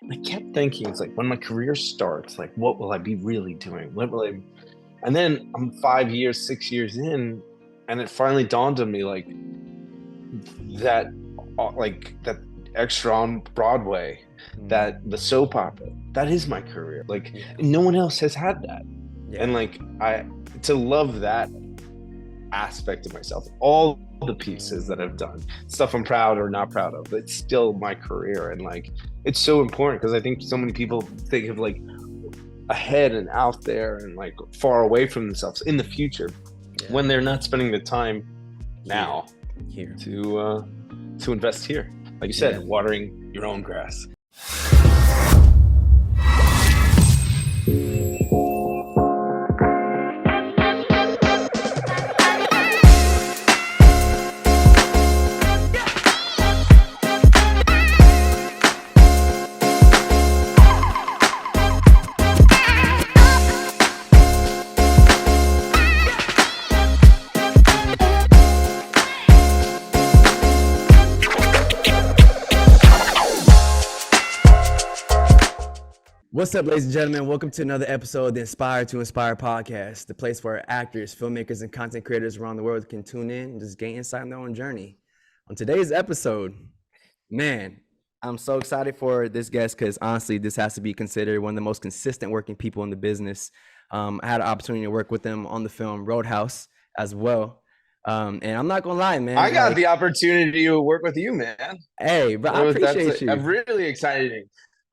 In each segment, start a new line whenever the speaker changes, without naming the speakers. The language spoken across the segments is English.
And I kept thinking, it's like when my career starts, like what will I be really doing? What will I? And then I'm 5 years, 6 years in, and it finally dawned on me that, that extra on Broadway, that the soap opera, that is my career. Like no one else has had that. And like to love that aspect of myself, all the pieces that I've done, stuff I'm proud or not proud of, it's still my career. And like it's so important because I think so many people think of like ahead and out there and like far away from themselves in the future when they're not spending the time now
here
to invest here, like you said, watering your own grass.
What's up, ladies and gentlemen? Welcome to another episode of the Inspire to Inspire podcast, the place where actors, filmmakers, and content creators around the world can tune in and just gain insight on their own journey. On today's episode, man, I'm so excited for this guest because honestly, this has to be considered one of the most consistent working people in the business. I had an opportunity to work with them on the film Roadhouse as well. And I'm not gonna lie, man.
I got the opportunity to work with you, man.
Hey, but I appreciate you.
I'm really exciting.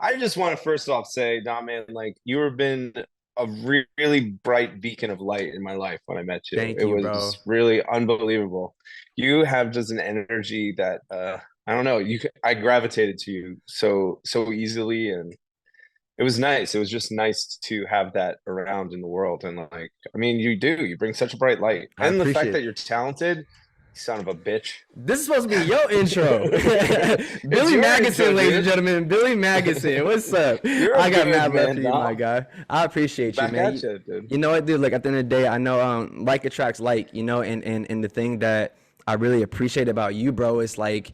I just want to first off say, Dom, man, like you have been a really bright beacon of light in my life when I met you.
Thank you,
it was really unbelievable. You have just an energy that I don't know. I gravitated to you so easily, and it was nice. It was just nice to have that around in the world. And like, I mean, you bring such a bright light, and the fact that you're talented. Son of a bitch.
This is supposed to be your intro. Billy Magnussen, ladies and gentlemen. Billy Magnussen. What's up? I got mad love for you, my guy. I appreciate you, man. You know what, dude? Like at the end of the day, I know like attracts like, you know, and the thing that I really appreciate about you, bro, is like,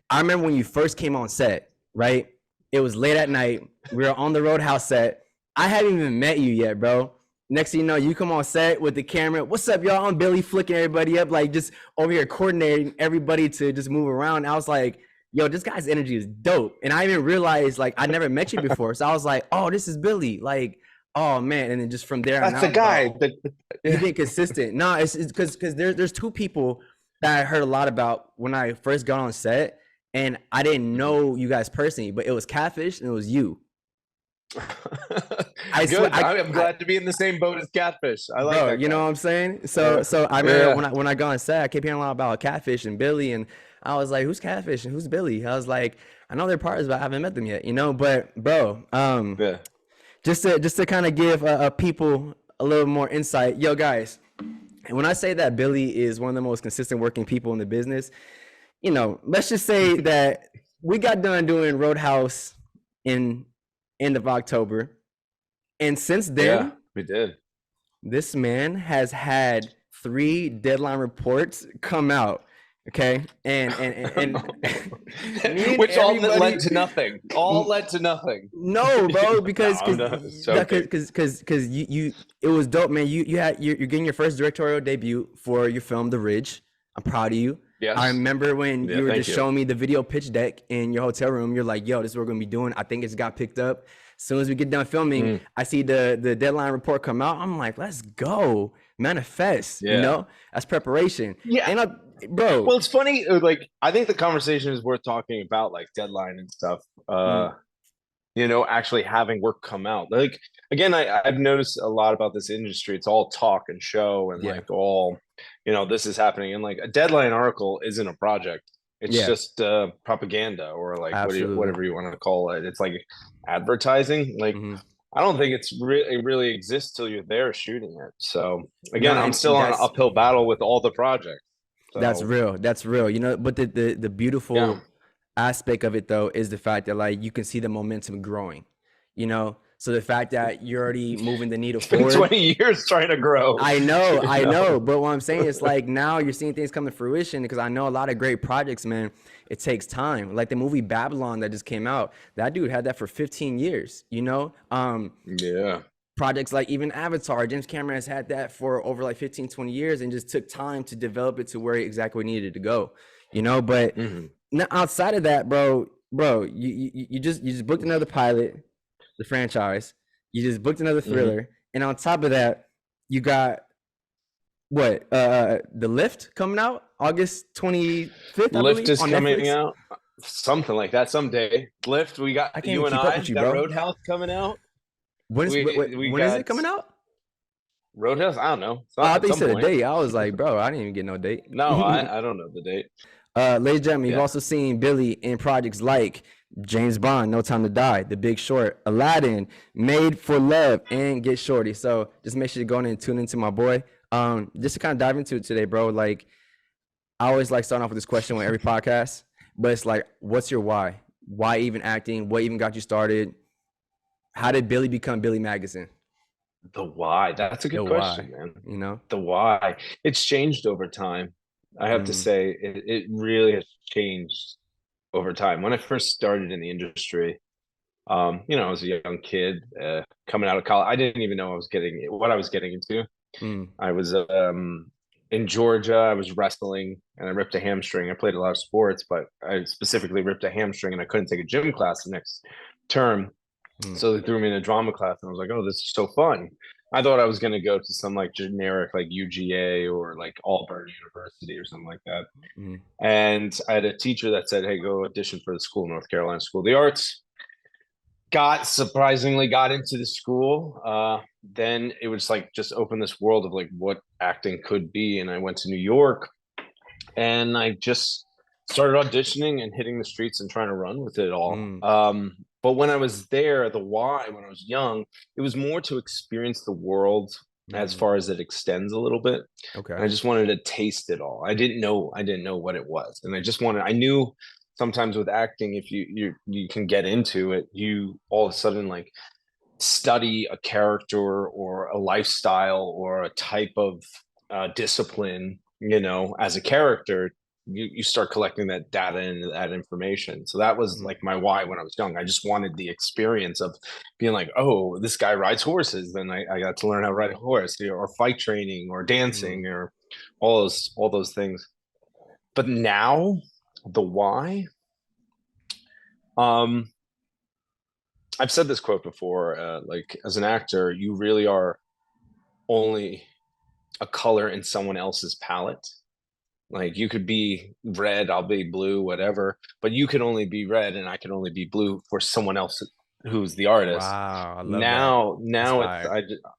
I remember when you first came on set, right? It was late at night. We were on the Roadhouse set. I hadn't even met you yet, bro. Next thing you know, you come on set with the camera. What's up, y'all? I'm Billy, flicking everybody up, like just over here coordinating everybody to just move around. I was like, yo, this guy's energy is dope. And I even realized, like, I never met you before. So I was like, oh, this is Billy. Like, oh, man. And then just from there,
that's the guy.
You've been consistent. No, it's because there's two people that I heard a lot about when I first got on set. And I didn't know you guys personally, but it was Catfish and it was you.
I'm glad to be in the same boat as Catfish. I like that.
You know what I'm saying? So I remember when I got on set, I kept hearing a lot about Catfish and Billy, and I was like, "Who's Catfish and who's Billy?" I was like, "I know they're partners, but I haven't met them yet." You know, but bro, just to kind of give people a little more insight, yo, guys. When I say that Billy is one of the most consistent working people in the business, you know, let's just say that we got done doing Roadhouse in end of October, and since then
we did.
This man has had 3 deadline reports come out, okay, and
which all led to nothing. All led to nothing.
No, bro, because you it was dope, man. You're getting your first directorial debut for your film The Ridge. I'm proud of you. Yes. I remember when you were just showing me the video pitch deck in your hotel room. You're like, yo, this is what we're going to be doing. I think it's got picked up. As soon as we get done filming, I see the deadline report come out. I'm like, let's go. Manifest, you know? That's preparation.
Yeah.
And bro.
Well, it's funny. Like, I think the conversation is worth talking about, like, deadline and stuff. You know, actually having work come out. Like, again, I've noticed a lot about this industry. It's all talk and show and like all, you know, this is happening. And like a deadline article isn't a project. It's just propaganda or like whatever you want to call it. It's like advertising. Like, I don't think it really exists till you're there shooting it. So again, I'm still on an uphill battle with all the projects. So.
That's real. You know, but the beautiful aspect of it though is the fact that like you can see the momentum growing, you know. So the fact that you're already moving the needle forward.
20 years trying to grow.
I know. But what I'm saying is like now you're seeing things come to fruition, because I know a lot of great projects, man, it takes time. Like the movie Babylon that just came out, that dude had that for 15 years, you know?
Yeah.
Projects like even Avatar, James Cameron has had that for over like 15, 20 years and just took time to develop it to where exactly we needed to go, you know? But now outside of that, bro, you just booked another pilot, the franchise. You just booked another thriller. And on top of that, you got what? The Lift coming out August 25th.
Lift is coming out. Something like that someday. Lift, we got you and I. You, got Roadhouse coming out.
When is it coming out?
Roadhouse? I don't know.
I thought you said a date. I was like, bro, I didn't even get no date.
No, I don't know the date.
Ladies and gentlemen, you've also seen Billy in projects like James Bond, No Time to Die, The Big Short, Aladdin, Made for Love, and Get Shorty. So just make sure you go in and tune into my boy. Just to kind of dive into it today, bro. Like, I always like starting off with this question with every podcast, but it's like, what's your why? Why even acting? What even got you started? How did Billy become Billy Magnussen?
The why? That's a good question, man.
You know,
the why. It's changed over time. I have to say, it really has changed over time. When I first started in the industry, I was a young kid coming out of college. I didn't even know what I was getting into. I was in Georgia. I was wrestling, and I ripped a hamstring. I played a lot of sports, but I specifically ripped a hamstring, and I couldn't take a gym class the next term. So they threw me in a drama class, and I was like, "Oh, this is so fun." I thought I was going to go to some like generic like UGA or like Auburn University or something like that. And I had a teacher that said, "Hey, go audition for the school, North Carolina School of the Arts." Surprisingly got into the school. Then it was like just opened this world of like what acting could be. And I went to New York, and I just started auditioning and hitting the streets and trying to run with it all. But when I was there, the why, when I was young, it was more to experience the world as far as it extends a little bit.
Okay.
And I just wanted to taste it all. I didn't know what it was. And I knew sometimes with acting, if you can get into it, you all of a sudden like study a character or a lifestyle or a type of discipline, as a character. You start collecting that data and that information. So that was like my why when I was young. I just wanted the experience of being like, oh, this guy rides horses. Then I got to learn how to ride a horse, or fight training or dancing or all those things. But now the why, I've said this quote before, like as an actor, you really are only a color in someone else's palette. Like you could be red, I'll be blue, whatever, but you can only be red and I can only be blue for someone else who's the artist.
Wow. I love
now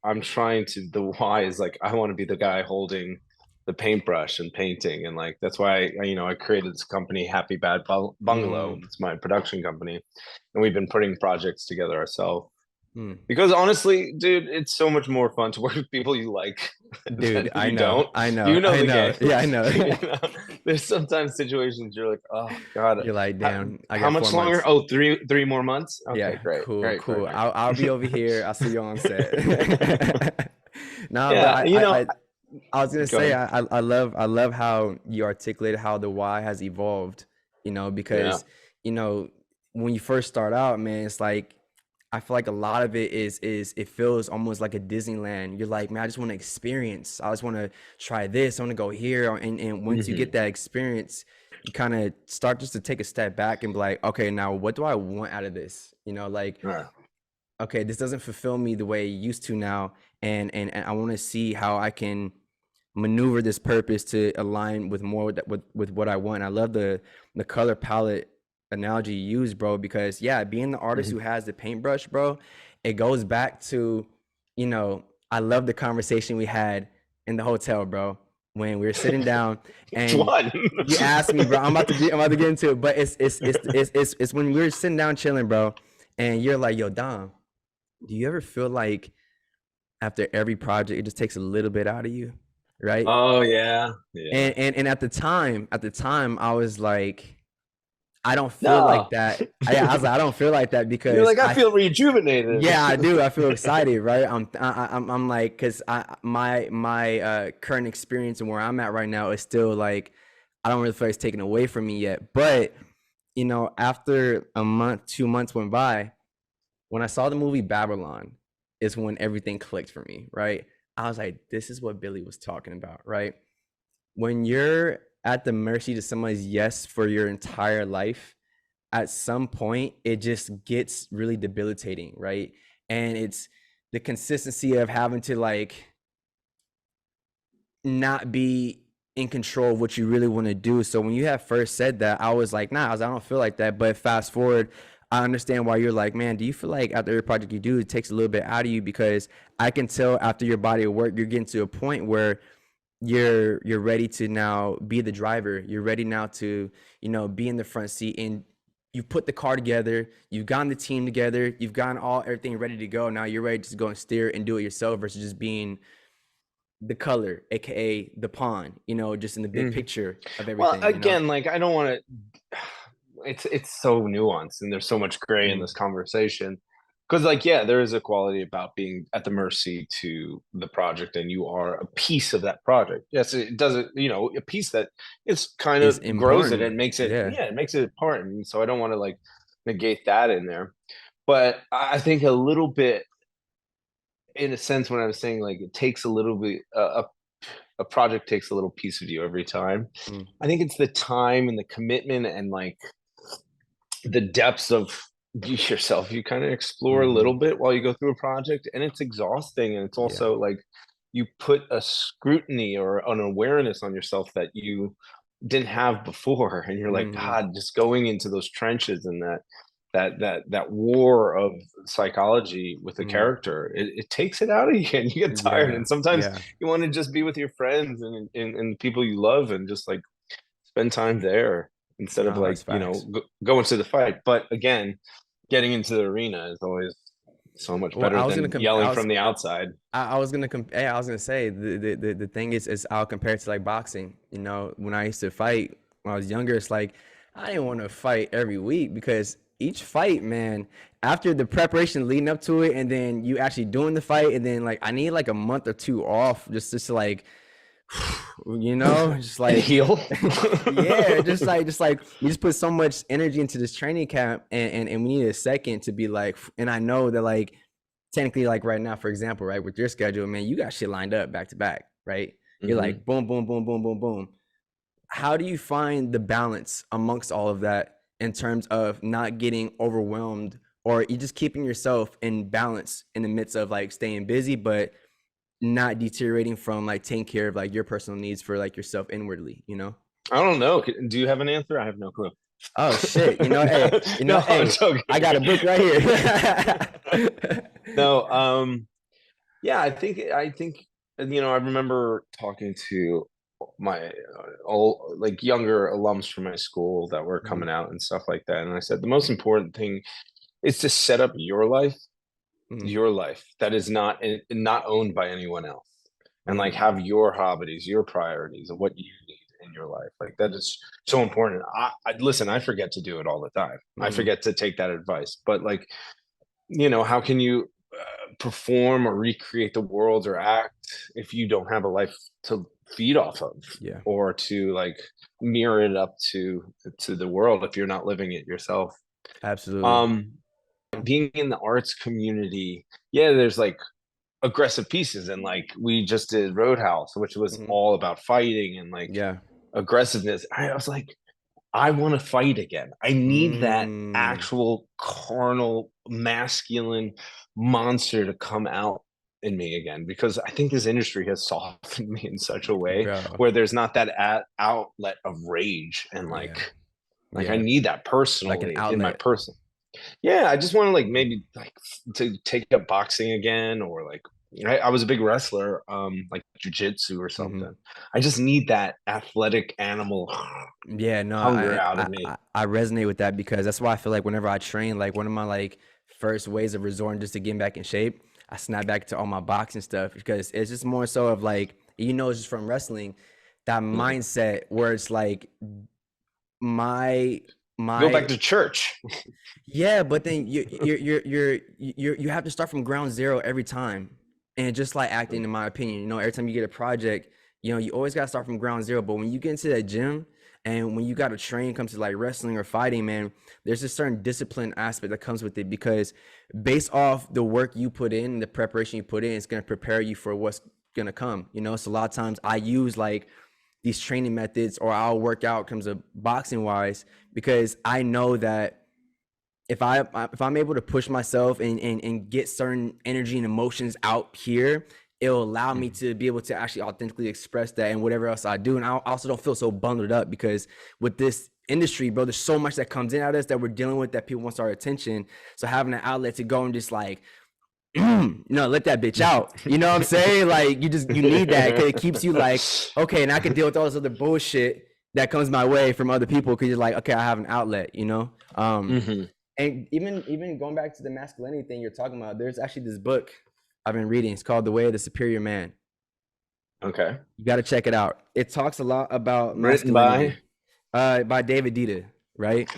I'm trying to, the why is like, I want to be the guy holding the paintbrush and painting. And like, that's why I created this company, Bad Bungalow. It's my production company. And we've been putting projects together ourselves. Because honestly, dude, it's so much more fun to work with people you like.
Dude, I know.
You know the game.
Yeah, I know.
There's sometimes situations you're like, oh God.
You're like, damn.
How much longer? Oh, three more months. Okay,
yeah,
great.
Cool.
Perfect.
I'll be over here. I'll see you on set. No,
yeah,
but I was gonna say I love how you articulated how the why has evolved. Because when you first start out, man, it's like, I feel like a lot of it is it feels almost like a Disneyland. You're like, man, I just want to experience. I just want to try this. I want to go here. And once you get that experience, you kind of start just to take a step back and be like, okay, now what do I want out of this? Okay, this doesn't fulfill me the way it used to now. And I want to see how I can maneuver this purpose to align with more with what I want. I love the color palette analogy you use, bro, because being the artist who has the paintbrush, bro, it goes back to, I love the conversation we had in the hotel, bro, when we were sitting down and you asked me, bro, I'm about to get into it, but it's when we were sitting down chilling, bro, and you're like, yo, Dom, do you ever feel like after every project it just takes a little bit out of you, right?
Oh yeah.
And at the time I was like, I don't feel like that. I was like, I don't feel like that because
you're like, I feel rejuvenated.
Yeah, I do. I feel excited, right? I'm like, because my current experience and where I'm at right now is still like, I don't really feel like it's taken away from me yet. But you know, after a month, 2 months went by, when I saw the movie Babylon, is when everything clicked for me, right? I was like, this is what Billy was talking about, right? When you're at the mercy to somebody's yes for your entire life, at some point it just gets really debilitating, right? And it's the consistency of having to like not be in control of what you really want to do. So when you have first said that, I was like, nah, I don't feel like that. But fast forward, I understand why you're like, man, do you feel like after every project you do, it takes a little bit out of you? Because I can tell after your body of work, you're getting to a point where you're ready to now be the driver. You're ready now to, you know, be in the front seat, and you've put the car together, you've gotten the team together, you've gotten everything ready to go. Now you're ready to go and steer and do it yourself versus just being the color, aka the pawn, you know, just in the big picture of everything.
Well, again, like I don't want to. It's so nuanced, and there's so much gray in this conversation. Because, like, yeah, there is a quality about being at the mercy to the project, and you are a piece of that project. Yes, it doesn't, you know, a piece that is kind of grows it and makes it, yeah, it makes it important. So I don't want to like negate that in there, but I think a little bit, in a sense, when I was saying like it takes a little bit, a project takes a little piece of you every time. I think it's the time and the commitment and like the depths of yourself you kind of explore a little bit while you go through a project, and it's exhausting, and it's also like you put a scrutiny or an awareness on yourself that you didn't have before, and you're like, God, just going into those trenches and that war of psychology with the character, it takes it out of you, and you get tired, and sometimes you want to just be with your friends and people you love and just like spend time there instead of like, you know, going to the fight. But again, getting into the arena is always so much better than yelling from the outside.
I was gonna say the thing is I'll compare it to like boxing. You know, when I used to fight when I was younger, it's like I didn't want to fight every week because each fight, man, after the preparation leading up to it, and then you actually doing the fight, and then like I need like a month or two off just to like, you know, just like
heal.
Yeah, just like we just put so much energy into this training camp, and we need a second to be like, and I know that like technically like right now, for example, right, with your schedule, man, you got shit lined up back to back, right? You're like boom, boom, boom, boom, boom, boom. How do you find the balance amongst all of that in terms of not getting overwhelmed, or you just keeping yourself in balance in the midst of like staying busy, but not deteriorating from like taking care of like your personal needs for like yourself inwardly, you know?
I don't know. Do you have an answer? I have no clue.
Oh shit! You know, hey, you know, hey, I got a book right here.
No, yeah, I think, you know, I remember talking to my old, like younger alums from my school that were coming out and stuff like that, and I said the most important thing is to set up your life that is not owned by anyone else, and like have your hobbies, your priorities of what you need in your life. Like that is so important. I listen, I forget to do it all the time. I forget to take that advice, but like, you know, how can you perform or recreate the world or act if you don't have a life to feed off of, or to like mirror it up to the world if you're not living it yourself?
Absolutely.
Being in the arts community, there's like aggressive pieces, and like we just did Roadhouse, which was all about fighting and like aggressiveness. I was like, I want to fight again. I need that actual carnal masculine monster to come out in me again, because I think this industry has softened me in such a way where there's not that outlet of rage, and like I need that personally, like in my person. I just want to like maybe like to take up boxing again, or like I was a big wrestler, like jujitsu or something. I just need that athletic animal hunger out of me.
I resonate with that, because that's why I feel like whenever I train, like one of my like first ways of resorting just to get back in shape, I snap back to all my boxing stuff, because it's just more so of like, you know, it's just from wrestling, that mindset where it's like my
Go back to church.
Yeah, but then you have to start from ground zero every time. And just like acting, in my opinion, you know, every time you get a project, you know, you always got to start from ground zero. But when you get into that gym and when you got to train, comes to like wrestling or fighting, man, there's a certain discipline aspect that comes with it, because based off the work you put in, the preparation you put in, it's going to prepare you for what's going to come. You know, so a lot of times I use like these training methods, or I'll work out comes to boxing wise, because I know that if I'm able to push myself and get certain energy and emotions out here, it'll allow me to be able to actually authentically express that in whatever else I do. And I also don't feel so bundled up, because with this industry, bro, there's so much that comes in at us that we're dealing with that people want our attention. So having an outlet to go and just like, you know, let that bitch out. You know what I'm saying? Like you need that, because it keeps you like, okay, and I can deal with all this other bullshit that comes my way from other people, because you're like, okay, I have an outlet, you know? And even going back to the masculinity thing you're talking about, there's actually this book I've been reading. It's called The Way of the Superior Man.
Okay.
You got to check it out. It talks a lot about
masculinity.
By David Dita, right?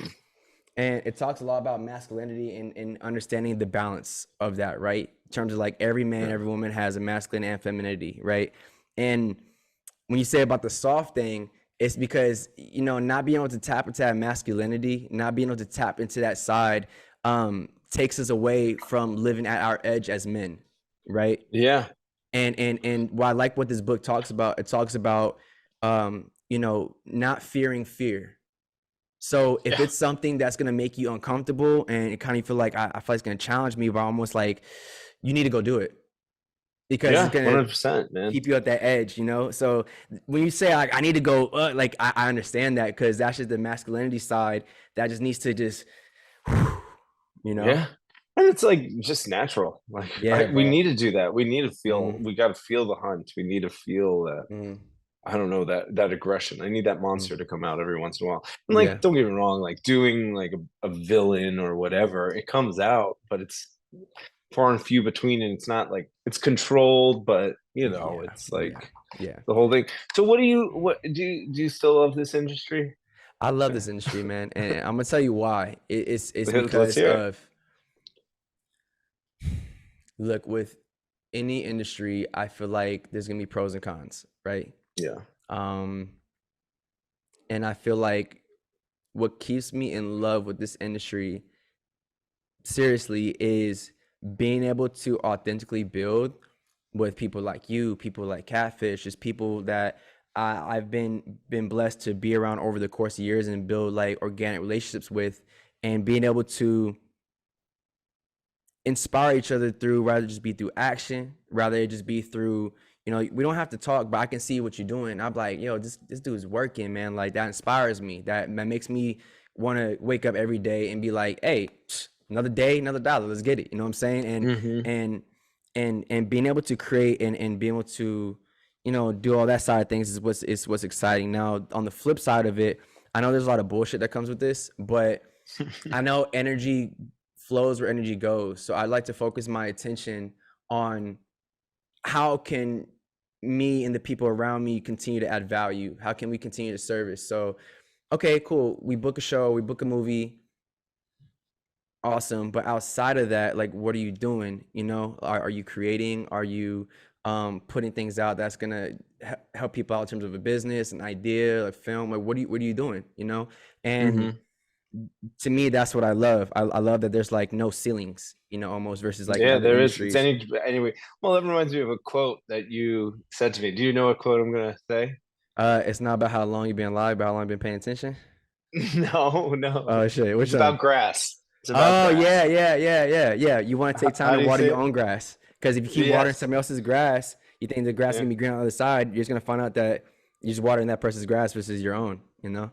And it talks a lot about masculinity and understanding the balance of that, right? In terms of like every man, every woman has a masculine and femininity, right? And when you say about the soft thing, it's because, you know, not being able to tap into that masculinity, not being able to tap into that side, takes us away from living at our edge as men, right?
Yeah.
And what I like what this book talks about, it talks about, you know, not fearing fear. So if it's something that's going to make you uncomfortable and it kind of feel like I feel like it's going to challenge me, but almost like you need to go do it, because it's going to
100%, man,
keep you at that edge, you know? So when you say like, I need to go, like, I understand that, because that's just the masculinity side that just needs to just, you know?
Yeah. And it's like just natural. Like we need to do that. We need to feel, we got to feel the hunt. We need to feel that. I don't know, that aggression. I need that monster to come out every once in a while. And like, don't get me wrong, like doing like a villain or whatever, it comes out, but it's far and few between, and it's not like it's controlled, but you know, it's like the whole thing. So what do you still love this industry?
I love this industry, man, and I'm gonna tell you why. It's because of, look, with any industry, I feel like there's gonna be pros and cons, right?
Yeah.
And I feel like what keeps me in love with this industry, seriously, is being able to authentically build with people like you, people like Catfish, just people that I've been blessed to be around over the course of years and build like organic relationships with, and being able to inspire each other through, rather just be through action, rather it just be through, you know, we don't have to talk, but I can see what you're doing. I'm like, yo, this dude's working, man. Like that inspires me. That makes me want to wake up every day and be like, hey, another day, another dollar. Let's get it. You know what I'm saying? And being able to create and being able to, you know, do all that side of things is what's exciting. Now, on the flip side of it, I know there's a lot of bullshit that comes with this, but I know energy flows where energy goes. So I'd like to focus my attention on how can me and the people around me continue to add value? How can we continue to service? So, okay, cool. We book a show, we book a movie. Awesome. But outside of that, like, what are you doing? You know, are you creating? Are you putting things out that's going to help people out in terms of a business, an idea, a film? Like, what are you doing? You know? And to me, that's what I love. I love that there's like no ceilings, you know, almost, versus like
there industries. Is. Anyway, well, that reminds me of a quote that you said to me. Do you know what quote I'm gonna say?
It's not about how long you've been alive, but how long you've been paying attention.
No.
Oh shit!
It's about grass. It's about
grass. Yeah. You want to take time to water your own grass, because if you keep watering somebody else's grass, you think the grass is gonna be green on the other side. You're just gonna find out that you're just watering that person's grass versus your own. You know?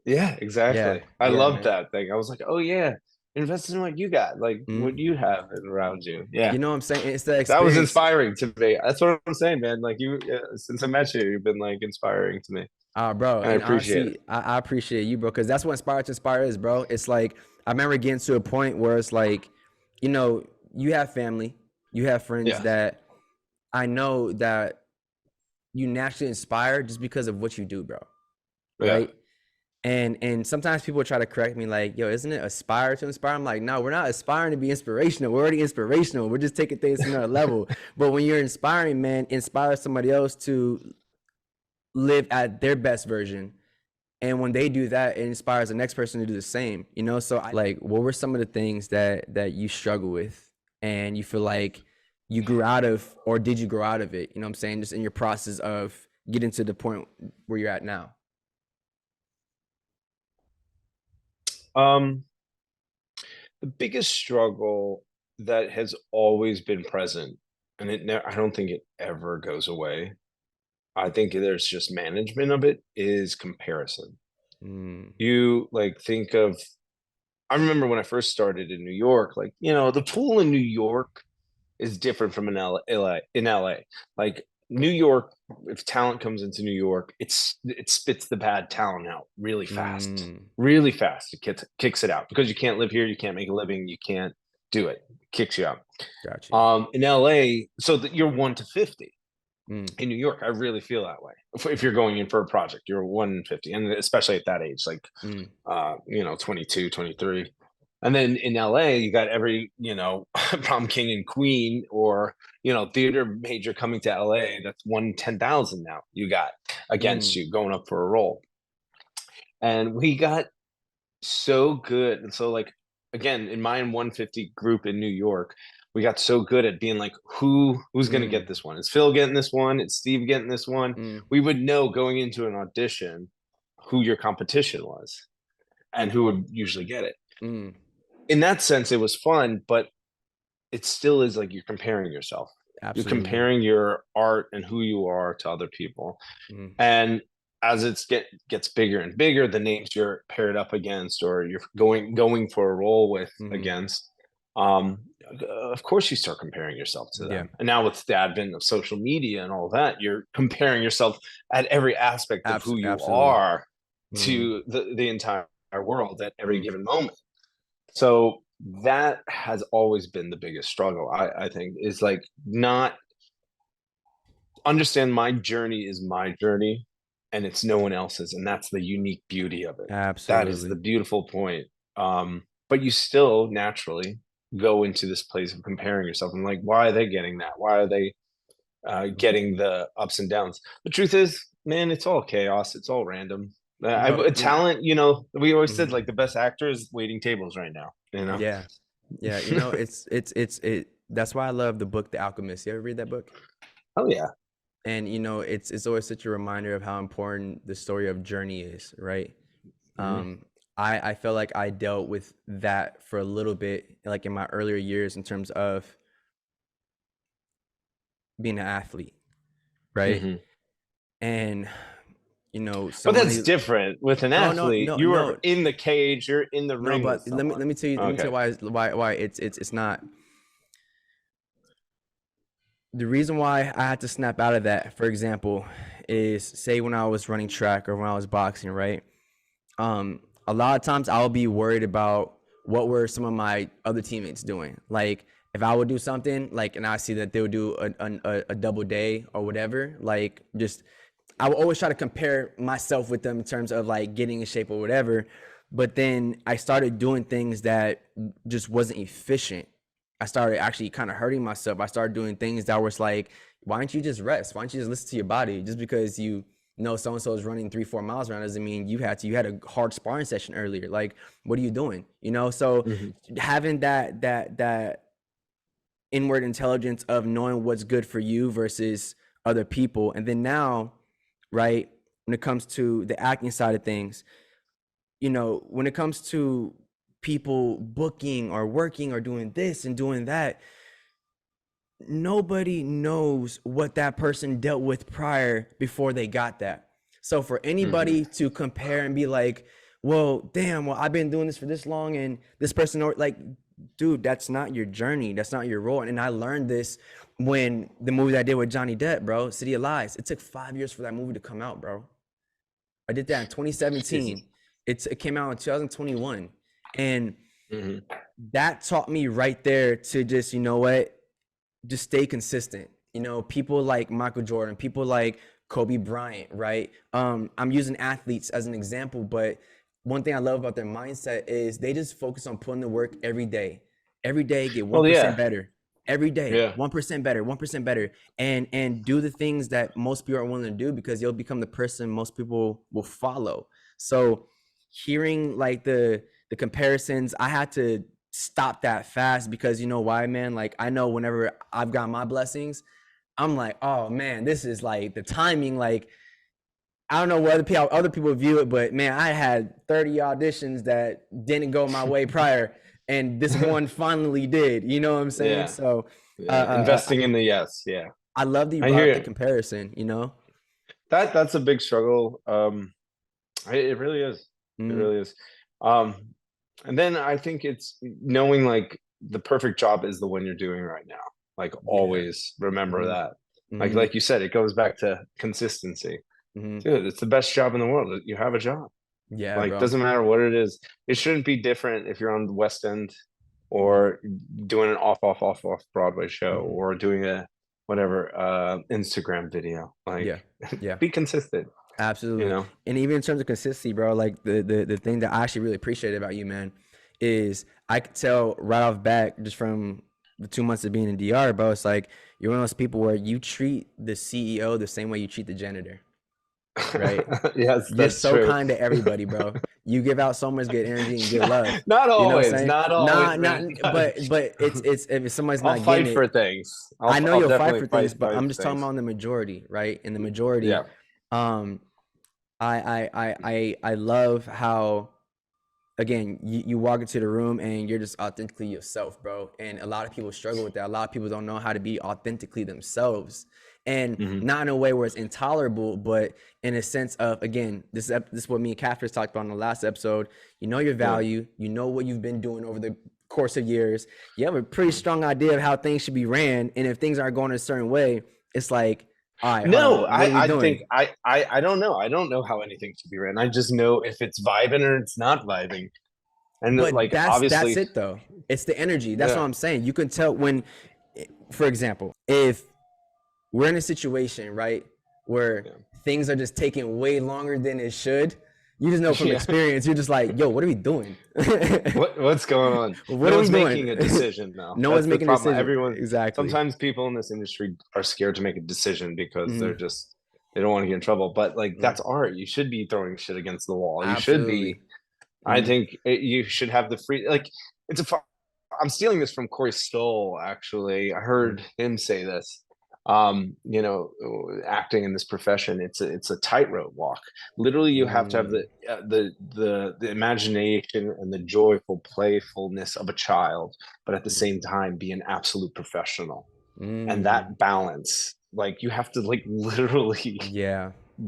Yeah, exactly. I loved that thing. I was like, oh yeah, invest in what you got, like what you have around you. Yeah,
you know what I'm saying? It's that
was inspiring to me. That's what I'm saying, man. Like you, since I met you, you've been like inspiring to me.
Bro,
and I appreciate it.
I appreciate you, bro, because that's what Inspire to Inspire is, bro. It's like I remember getting to a point where it's like, you know, you have family, you have friends that I know that you naturally inspire just because of what you do, bro. Right? And sometimes people try to correct me like, yo, isn't it aspire to inspire? I'm like, no, we're not aspiring to be inspirational. We're already inspirational. We're just taking things to another level. But when you're inspiring, man, inspire somebody else to live at their best version. And when they do that, it inspires the next person to do the same, you know? So like, what were some of the things that you struggle with and you feel like you grew out of, or did you grow out of it? You know what I'm saying? Just in your process of getting to the point where you're at now.
The biggest struggle that has always been present, and I don't think it ever goes away. I think there's just management of it, is comparison. You like think of, I remember when I first started in New York, like, you know, the pool in New York is different from in LA. Like New York, if talent comes into New York, it spits the bad talent out really fast. It kicks it out because you can't live here, you can't make a living, you can't do it. Kicks you out.
Gotcha.
In LA, so that you're 1 to 50. In New York, I really feel that way. If you're going in for a project, you're 1 in 50, and especially at that age, like you know, 22, 23. And then in LA, you got every, you know, prom king and queen, or, you know, theater major coming to LA. That's 1 in 10,000 now you got against you going up for a role. And we got so good. And so, like, again, in my 150 group in New York, we got so good at being like, who's going to get this one? Is Phil getting this one? Is Steve getting this one? We would know going into an audition who your competition was and who would usually get it. In that sense, it was fun, but it still is like you're comparing yourself. Absolutely. You're comparing your art and who you are to other people. And as it gets bigger and bigger, the names you're paired up against or you're going for a role with against, of course you start comparing yourself to them. And now with the advent of social media and all that, you're comparing yourself at every aspect of who you are to the entire world at every given moment. So that has always been the biggest struggle, I think, is like not understand my journey is my journey and it's no one else's. And that's the unique beauty of it. Absolutely. That is the beautiful point. But you still naturally go into this place of comparing yourself and like, why are they getting that? Why are they getting the ups and downs? The truth is, man, it's all chaos. It's all random. Talent, you know, we always said like the best actor is waiting tables right now, you know?
Yeah. You know, it's that's why I love the book, The Alchemist. You ever read that book?
Oh yeah.
And you know, it's always such a reminder of how important the story of journey is, right? I feel like I dealt with that for a little bit, like in my earlier years in terms of being an athlete, right? And you know,
but that's different with an athlete. You are in the cage, you're in the ring.
But let me tell you, let me tell you why it's not. The reason why I had to snap out of that, for example, is say when I was running track or when I was boxing, right? A lot of times I'll be worried about what were some of my other teammates doing. Like if I would do something like, and I see that they would do a double day or whatever, like just, I would always try to compare myself with them in terms of like getting in shape or whatever. But then I started doing things that just wasn't efficient. I started actually kind of hurting myself. I started doing things that was like, why don't you just rest? Why don't you just listen to your body? Just because you know so-and-so is running 3-4 miles around doesn't mean you had a hard sparring session earlier. Like, what are you doing? You know, so having that inward intelligence of knowing what's good for you versus other people. And then now, right, when it comes to the acting side of things, you know, when it comes to people booking or working or doing this and doing that, nobody knows what that person dealt with prior before they got that. So for anybody to compare and be like, well, damn, well, I've been doing this for this long and this person, like, dude, that's not your journey. That's not your role. And I learned this when the movie that I did with Johnny Depp, bro, City of Lies, it took 5 years for that movie to come out, bro. I did that in 2017. It came out in 2021. And that taught me right there to just, you know what, just stay consistent. You know, people like Michael Jordan, people like Kobe Bryant, right? I'm using athletes as an example, but one thing I love about their mindset is they just focus on putting the work every day. Every day, get 1% better. Every day, 1% better, 1% better, and do the things that most people are willing to do, because you'll become the person most people will follow. So hearing like the comparisons, I had to stop that fast, because you know why, man? Like, I know whenever I've got my blessings, I'm like, oh man, this is like the timing. Like, I don't know whether other people view it, but man, I had 30 auditions that didn't go my way prior, and this one finally did. You know what I'm saying? So
investing in the
I love that you brought up the comparison. You know,
that's a big struggle. It really is. It really is. And then I think it's knowing like the perfect job is the one you're doing right now. Like, always remember that. Like you said, it goes back to consistency. Dude, it's the best job in the world. You have a job.
Yeah,
like,
bro.
Doesn't matter what it is. It shouldn't be different if you're on the West End or doing an off Broadway show or doing a whatever Instagram video. Like, be consistent.
Absolutely. You know? And even in terms of consistency, bro, like the thing that I actually really appreciate about you, man, is I could tell right off bat, just from the 2 months of being in DR, bro, it's like you're one of those people where you treat the CEO the same way you treat the janitor. Right?
Yes,
you're so kind to everybody, bro. You give out so much good energy and good love.
Not always,
you know
not always.
But it's if somebody's not
fight
getting
for
it,
things.
I know you'll fight for things, but I'm just talking about the majority, right? In the majority, I love how, again, you walk into the room and you're just authentically yourself, bro. And a lot of people struggle with that. A lot of people don't know how to be authentically themselves. And not in a way where it's intolerable, but in a sense of, again, this is what me and Catfish talked about in the last episode. You know your value. You know what you've been doing over the course of years. You have a pretty strong idea of how things should be ran. And if things aren't going a certain way, it's like, all right,
no, I think I don't know. I don't know how anything should be ran. I just know if it's vibing or it's not vibing. And
but
like,
that's
obviously,
it though. It's the energy. That's what I'm saying. You can tell when, for example, if we're in a situation, right, where things are just taking way longer than it should, you just know from experience, you're just like, yo, what are we doing?
What's going on?
What are we doing?
Making a decision now.
No one's making a decision.
Everyone,
exactly.
Sometimes people in this industry are scared to make a decision because they don't want to get in trouble. But like, that's art. You should be throwing shit against the wall.
Absolutely.
You should be. I think you should have the free. Like, I'm stealing this from Corey Stoll. Actually, I heard him say this. You know, acting in this profession, it's a tightrope walk. Literally, you have to have the imagination and the joyful playfulness of a child, but at the same time be an absolute professional. And that balance, like, you have to like literally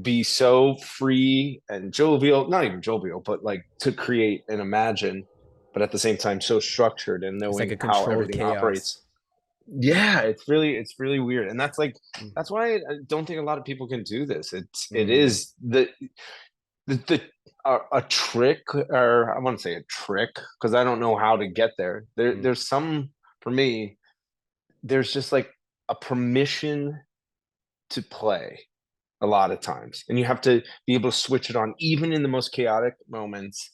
be so free and jovial, not even jovial, but like to create and imagine, but at the same time so structured and knowing like how everything operates. Yeah, it's really weird. And that's like, that's why I don't think a lot of people can do this. It is a trick, or I want to say a trick, because I don't know how to get there. There's some, for me, there's just like a permission to play a lot of times. And you have to be able to switch it on, even in the most chaotic moments.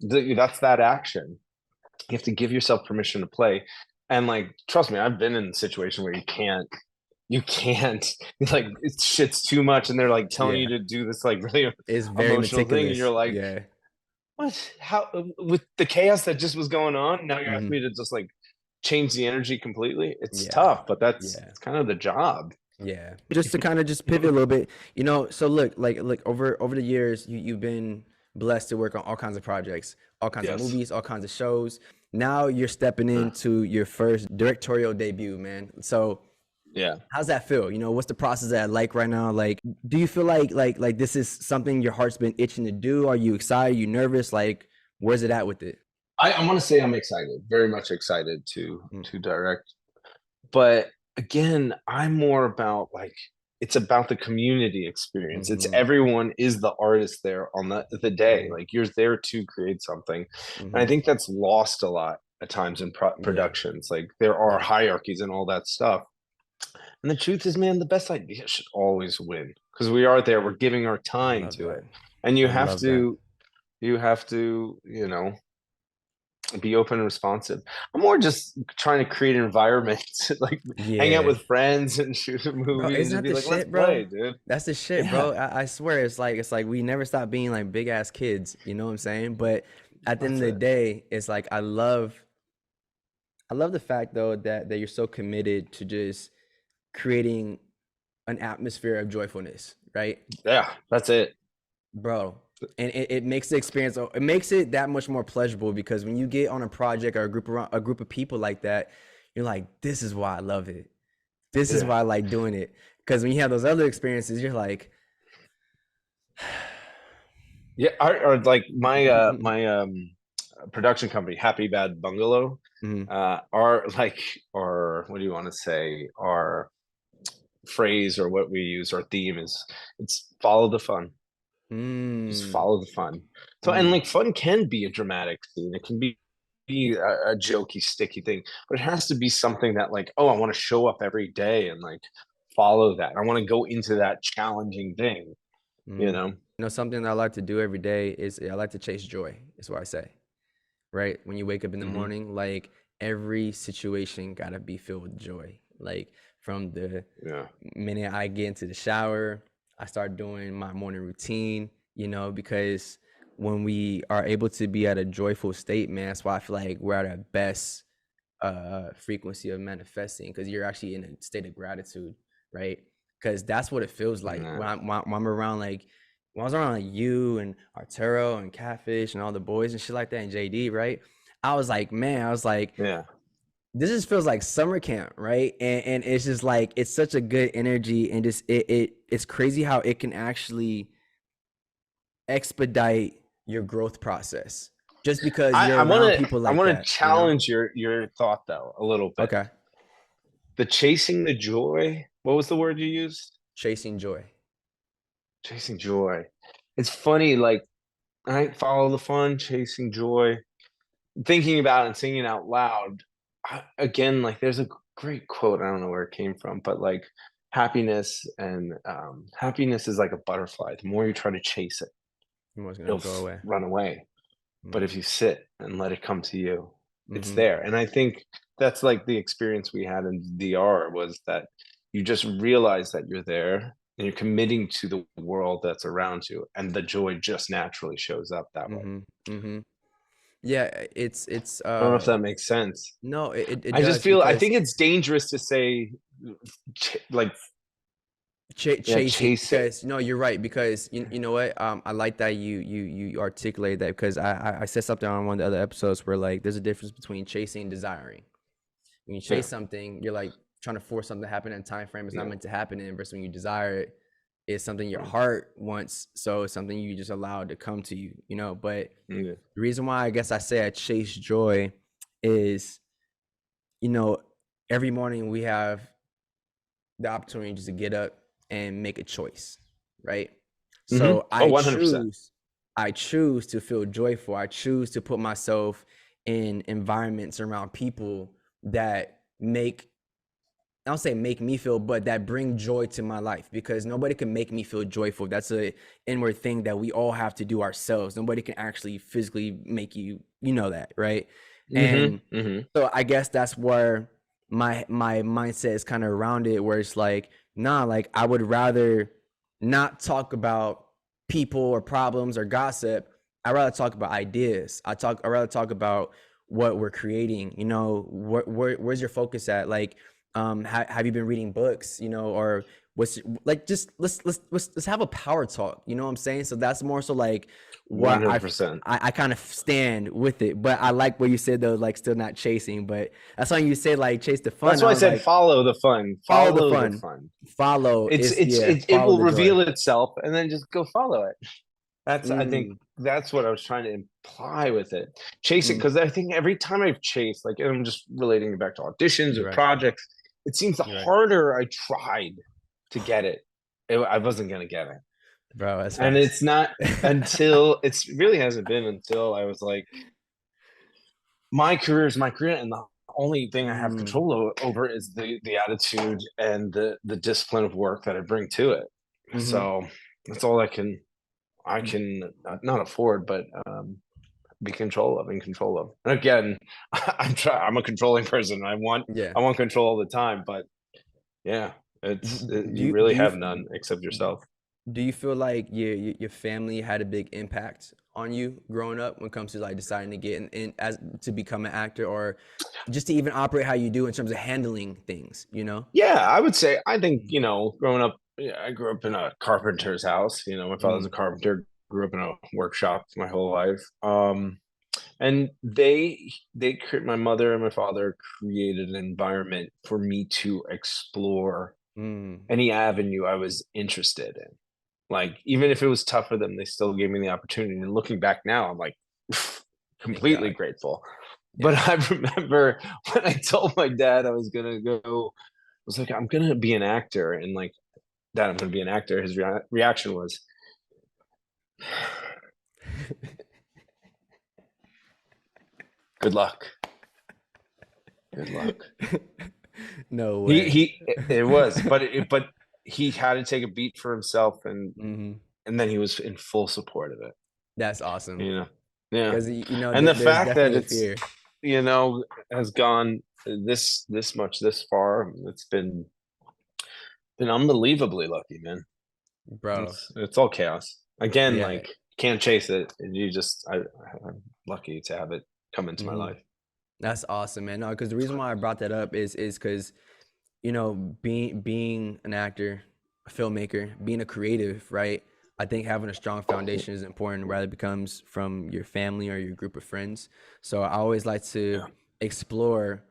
That's that action. You have to give yourself permission to play. And like, trust me, I've been in a situation where you can't like, shit's too much, and they're like telling you to do this like really emotional thing, and you're like, what? How, with the chaos that just was going on, now you're asking me to just like change the energy completely? It's tough, but that's it's kind of the job.
Yeah. Just to kind of just pivot a little bit, you know, so look, like over the years, you've been blessed to work on all kinds of projects, all kinds of movies, all kinds of shows. Now you're stepping into your first directorial debut, man. So how's that feel? You know, what's the process that like right now? Like, do you feel like this is something your heart's been itching to do? Are you excited? Are you nervous? Like, where's it at with it?
I want to say I'm excited, very much excited to direct. But again, I'm more about like, it's about the community experience. It's everyone is the artist there on the day. Like, you're there to create something. And I think that's lost a lot at times in productions. Like, there are hierarchies and all that stuff. And the truth is, man, the best idea should always win, because we are there. We're giving our time to it, and you have to, you know, be open and responsive. I'm more just trying to create an environment to like hang out with friends and shoot a movie, bro, and just be like, let's play, dude.
That's the shit, bro. I swear, it's like we never stop being like big ass kids, you know what I'm saying? But at the end of the day, it's like I love the fact though that you're so committed to just creating an atmosphere of joyfulness, right?
Yeah, that's it,
bro. And it makes the experience, it makes it that much more pleasurable, because when you get on a project or a group of people like that, you're like, this is why I love it. This is why I like doing it. Because when you have those other experiences, you're like,
yeah. Or like my production company, Happy Bad Bungalow, our what do you want to say? Our phrase, or what we use, our theme is, it's follow the fun. Just follow the fun. So and like fun can be a dramatic scene. It can be a jokey, sticky thing, but it has to be something that like, oh, I want to show up every day and like follow that. I want to go into that challenging thing. You know,
something that I like to do every day is I like to chase joy. Is what I say. Right? When you wake up in the morning, like every situation gotta be filled with joy. Like from the minute I get into the shower, I start doing my morning routine, you know, because when we are able to be at a joyful state, man, that's why I feel like we're at our best frequency of manifesting, because you're actually in a state of gratitude, right? Because that's what it feels like when I'm around, like when I was around like you and Arturo and Catfish and all the boys and shit like that, and JD, right? I was like, man, this just feels like summer camp, right? And it's just like, it's such a good energy, and just it's crazy how it can actually expedite your growth process, just because you're around people like that.
I want to challenge your thought though a little bit.
Okay.
The chasing the joy. What was the word you used?
Chasing joy.
Chasing joy. It's funny, like, I follow the fun, chasing joy. Thinking about it and singing out loud. Again, like there's a great quote, I don't know where it came from, but like happiness is like a butterfly. The more you try to chase it, it'll go away, run away. But if you sit and let it come to you, it's there. And I think that's like the experience we had in DR, was that you just realize that you're there and you're committing to the world that's around you, and the joy just naturally shows up that way.
Yeah, it's
I don't know if that makes sense.
No, it
I just feel, I think it's dangerous to say like
chase it. No, you're right, because you know what, I like that you articulate that, because I said something on one of the other episodes where like there's a difference between chasing and desiring. When you chase something, you're like trying to force something to happen in a time frame it's not meant to happen in, versus when you desire it, it's something your heart wants, so it's something you just allow to come to you, you know. But the reason why I guess I say I chase joy is, you know, every morning we have the opportunity just to get up and make a choice, right? So I choose to feel joyful. I choose to put myself in environments around people that I don't say make me feel, but that bring joy to my life, because nobody can make me feel joyful. That's a inward thing that we all have to do ourselves. Nobody can actually physically make you know that, right? And so I guess that's where my mindset is kind of around it, where it's like, nah, like I would rather not talk about people or problems or gossip. I'd rather talk about ideas. I'd rather talk about what we're creating, you know. Where's your focus at? Like, have you been reading books, you know, or what's like, just let's have a power talk, you know what I'm saying? So that's more so like what 100%. I kind of stand with it. But I like what you said though, like still not chasing, but that's why you said like chase the fun.
That's why I said like, follow the fun. Follow the fun.
Follow
it will reveal itself, and then just go follow it. That's I think that's what I was trying to imply with it. Chasing, because I think every time I've chased, like, and I'm just relating it back to auditions or projects, it seems the harder I tried to get it, I wasn't gonna get it,
bro.
And it's not until it really hasn't been until I was like, my career is my career, and the only thing I have control over is the attitude and the discipline of work that I bring to it. So that's all I can not afford, but be in control of. And again, I'm a controlling person. I want control all the time, but yeah, you really have none except yourself.
Do you feel like your family had a big impact on you growing up when it comes to like deciding to get in as to become an actor, or just to even operate how you do in terms of handling things, you know?
Yeah, I would say, I think, growing up, I grew up in a carpenter's house. My father's a carpenter, grew up in a workshop my whole life. And my mother and my father created an environment for me to explore any avenue I was interested in. Like, even if it was tough for them, they still gave me the opportunity. And looking back now, I'm like completely grateful. But I remember when I told my dad I was gonna go, I was like, I'm gonna be an actor, and like, Dad, I'm gonna be an actor. His reaction was, "Good luck. Good luck."
No way.
It was, but he had to take a beat for himself, and then he was in full support of it.
That's awesome.
Yeah.
Because
and the fact that it's has gone this much this far, it's been unbelievably lucky, man.
Bro.
It's all chaos. Again, like, can't chase it. And I'm lucky to have it come into my life.
That's awesome, man. No, because the reason why I brought that up is because, being an actor, a filmmaker, being a creative, right? I think having a strong foundation is important, whether it becomes from your family or your group of friends. So I always like to explore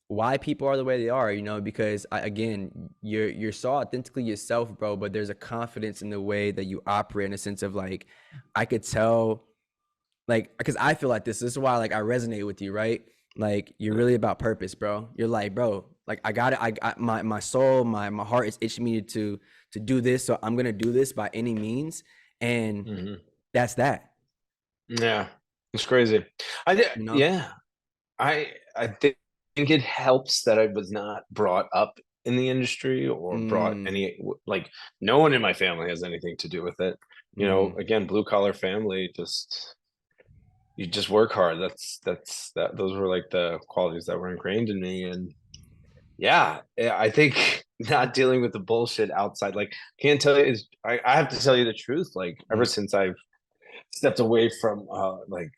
why people are the way they are, because again, you're so authentically yourself, bro, but there's a confidence in the way that you operate, in a sense of like, I could tell, like, because I feel like this is why, like, I resonate with you, right? Like, you're really about purpose, bro. You're like, bro, like, I got it. My soul, my heart is itching me to do this. So I'm going to do this by any means. And that's that.
Yeah. It's crazy. I think it helps that I was not brought up in the industry or brought any, like, no one in my family has anything to do with it. Again, blue collar family, you just work hard. Those were like the qualities that were ingrained in me. And I think not dealing with the bullshit outside, like, can't tell you, I have to tell you the truth. Like, ever since I've stepped away from like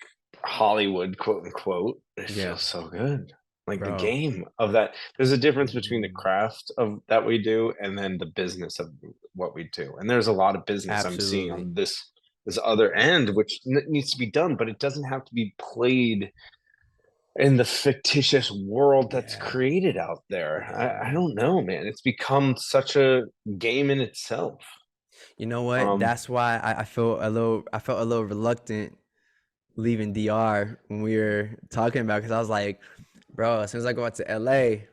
Hollywood, quote unquote, it feels so good. Like, the game of that, there's a difference between the craft of that we do and then the business of what we do. And there's a lot of business I'm seeing on this other end, which needs to be done, but it doesn't have to be played in the fictitious world that's created out there. I don't know, man. It's become such a game in itself.
You know what? That's why I felt a little reluctant leaving DR when we were talking about, because I was like, bro, as soon as I go out to LA,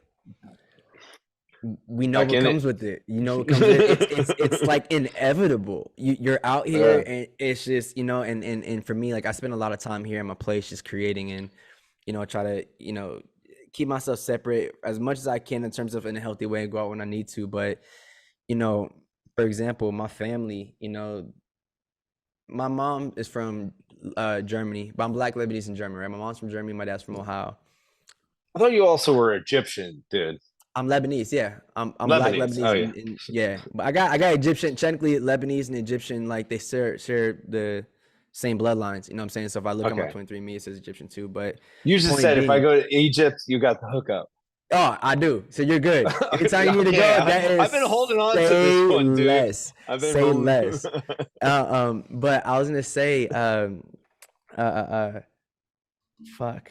we know what comes with it. What comes with it. It's like inevitable. You're out here, and it's just, and for me, like, I spend a lot of time here in my place just creating, and try to keep myself separate as much as I can in terms of in a healthy way, and go out when I need to. But for example, my family, my mom is from Germany, but I'm Black Lebanese in Germany, right? My mom's from Germany, my dad's from Ohio.
I thought you also were Egyptian, dude.
I'm Lebanese, yeah. I'm Black Lebanese. But I got Egyptian, technically Lebanese and Egyptian, like, they share the same bloodlines. You know what I'm saying? So if I look at my 23andMe, it says Egyptian too. But
you just said, if I go to Egypt, you got the hookup.
Oh, I do. So you're good. Anytime you need to go, that is.
I've been holding on to this one, dude.
Less. Say less. But I was gonna say, fuck.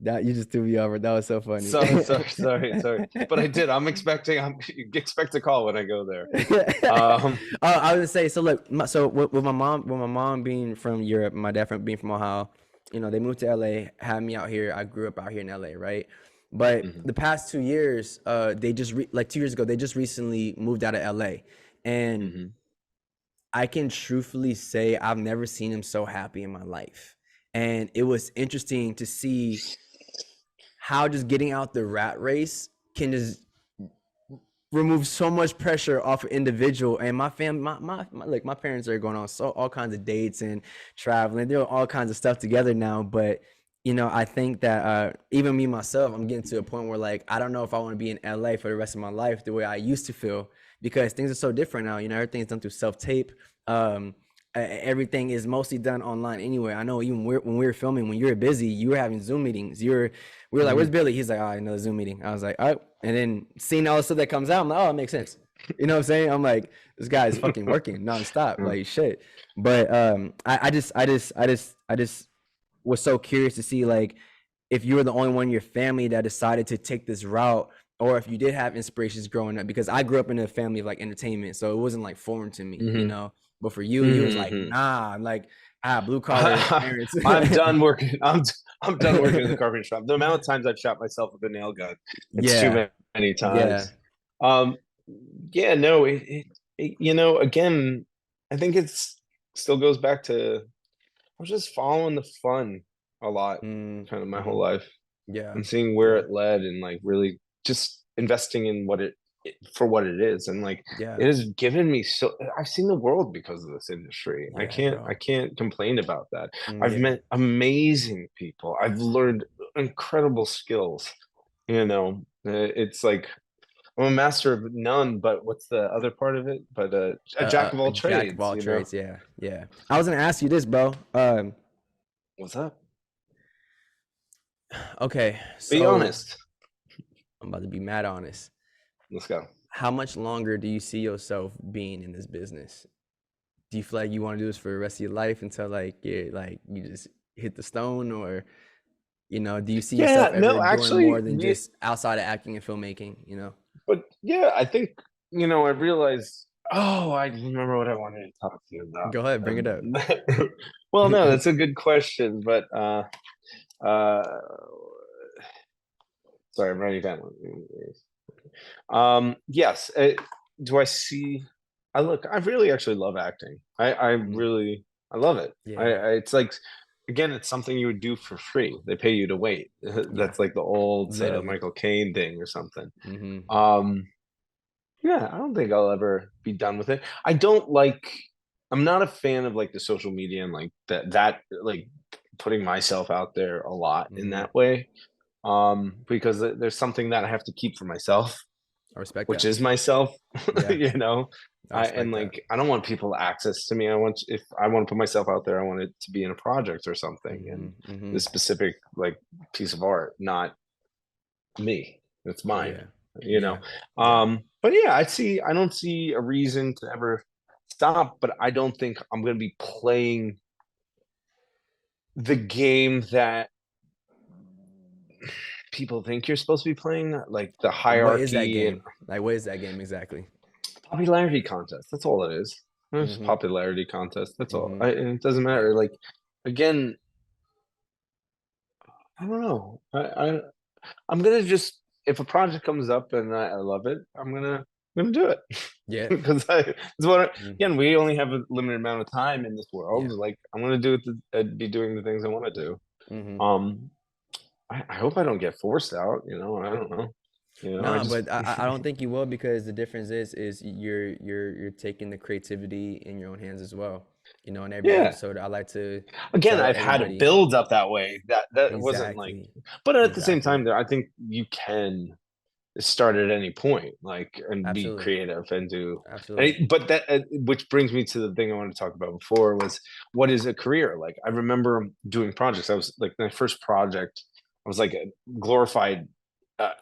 That, you just threw me over. That was so funny.
Sorry. But I did. Expect a call when I go there.
I was gonna say. So look. With my mom being from Europe, my dad being from Ohio, they moved to LA, had me out here. I grew up out here in LA, right? But the past 2 years, they just 2 years ago, they just recently moved out of LA, and I can truthfully say I've never seen him so happy in my life. And it was interesting to see how just getting out the rat race can just remove so much pressure off an individual. And my family, like my parents are going on all kinds of dates and traveling. They're doing all kinds of stuff together now. But you know, I think that even me myself, I'm getting to a point where like I don't know if I want to be in LA for the rest of my life the way I used to feel, because things are so different now. You know, everything's done through self-tape. Everything is mostly done online anyway. I know even when we were filming, when you were busy, you were having Zoom meetings. We were like, "Where's Billy?" He's like, "Oh, another Zoom meeting." I was like, "Oh," and then seeing all the stuff that comes out, I'm like, "Oh, it makes sense." You know what I'm saying? I'm like, this guy is fucking working nonstop, like shit. But I just was so curious to see like if you were the only one in your family that decided to take this route, or if you did have inspirations growing up, because I grew up in a family of like entertainment, so it wasn't like foreign to me, you know. But for you, you was like, nah, like blue collar parents.
I'm done working. I'm done working in the carpenter shop. The amount of times I've shot myself with a nail gun, it's too many times. Yeah, no, you know, again, I think it's still goes back to I was just following the fun a lot, kind of my whole life.
Yeah,
and seeing where it led, and like really just investing in what it for what it is, and like it has given me so I've seen the world because of this industry. I can't complain about that. I've met amazing people. I've learned incredible skills. You know, it's like I'm a master of none, but what's the other part of it? But a jack of all trades.
Jack of all trades, yeah. I was gonna ask you this, bro.
What's up?
Okay, so
be honest.
I'm about to be mad honest.
Let's go.
How much longer do you see yourself being in this business? Do you feel like you want to do this for the rest of your life until like you just hit the stone, or you know, do you see yourself ever doing more than just outside of acting and filmmaking? You know.
But yeah, I think you know. I realized. Oh, I remember what I wanted to talk to you about.
Go ahead, bring it up.
Well, no, that's a good question, but sorry, I'm writing down. Yes. Do I see? I really actually love acting. I really love it. Yeah. It's like, again, it's something you would do for free. They pay you to wait. That's like the old Michael Caine thing or something. Yeah, I don't think I'll ever be done with it. I'm not a fan of like the social media and like that like putting myself out there a lot in that way. Because there's something that I have to keep for myself.
I respect
which is myself. You know, I don't want people access to me. If I want to put myself out there, I want it to be in a project or something, and this specific like piece of art, not me. It's mine. You know. But yeah, I don't see a reason to ever stop, but I don't think I'm going to be playing the game that people think you're supposed to be playing, like the hierarchy.
What is that game? Like, what is that game exactly?
Popularity contest. That's all it is. It's popularity contest. That's all. It doesn't matter. Like, again, I don't know. I'm gonna just, if a project comes up and I love it, I'm gonna do it.
Yeah.
Because again, we only have a limited amount of time in this world. Like, I'm gonna do it. Be doing the things I want to do. I hope I don't get forced out. You know, I don't know. You know,
but I don't think you will, because the difference is you're taking the creativity in your own hands as well. You know, in every episode, I like to.
Again, I've had it build up that way. That wasn't like, but at the same time, I think you can start at any point, like, and be creative and do. But that, which brings me to the thing I wanted to talk about before, was what is a career? Like, I remember doing projects. I was like, my first project, I was like a glorified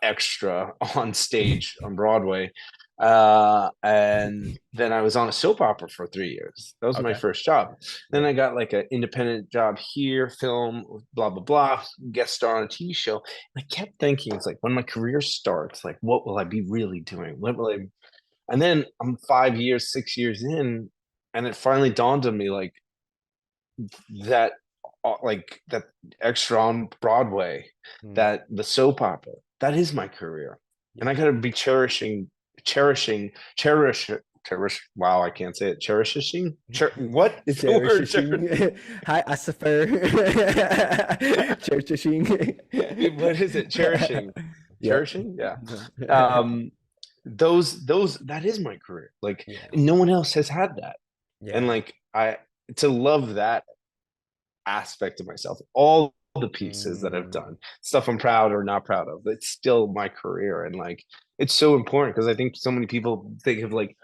extra on stage on Broadway. And then I was on a soap opera for 3 years. That was my first job. Then I got like an independent job here, film, blah, blah, blah, guest star on a TV show. And I kept thinking, it's like, when my career starts, like, what will I be really doing? What will I? And then I'm 5 years, 6 years in, and it finally dawned on me, like that extra on Broadway, that the soap opera, that is my career. And I got to be cherishing Wow, I can't say it. Cherishing. What is the word?
Hi, Asifer. Cherishing.
What is it? Cherishing. Cherishing. Yeah. Those that is my career. Like no one else has had that. And like to love that aspect of myself, all the pieces that I've done, stuff I'm proud or not proud of, it's still my career. And like it's so important because I think so many people think of like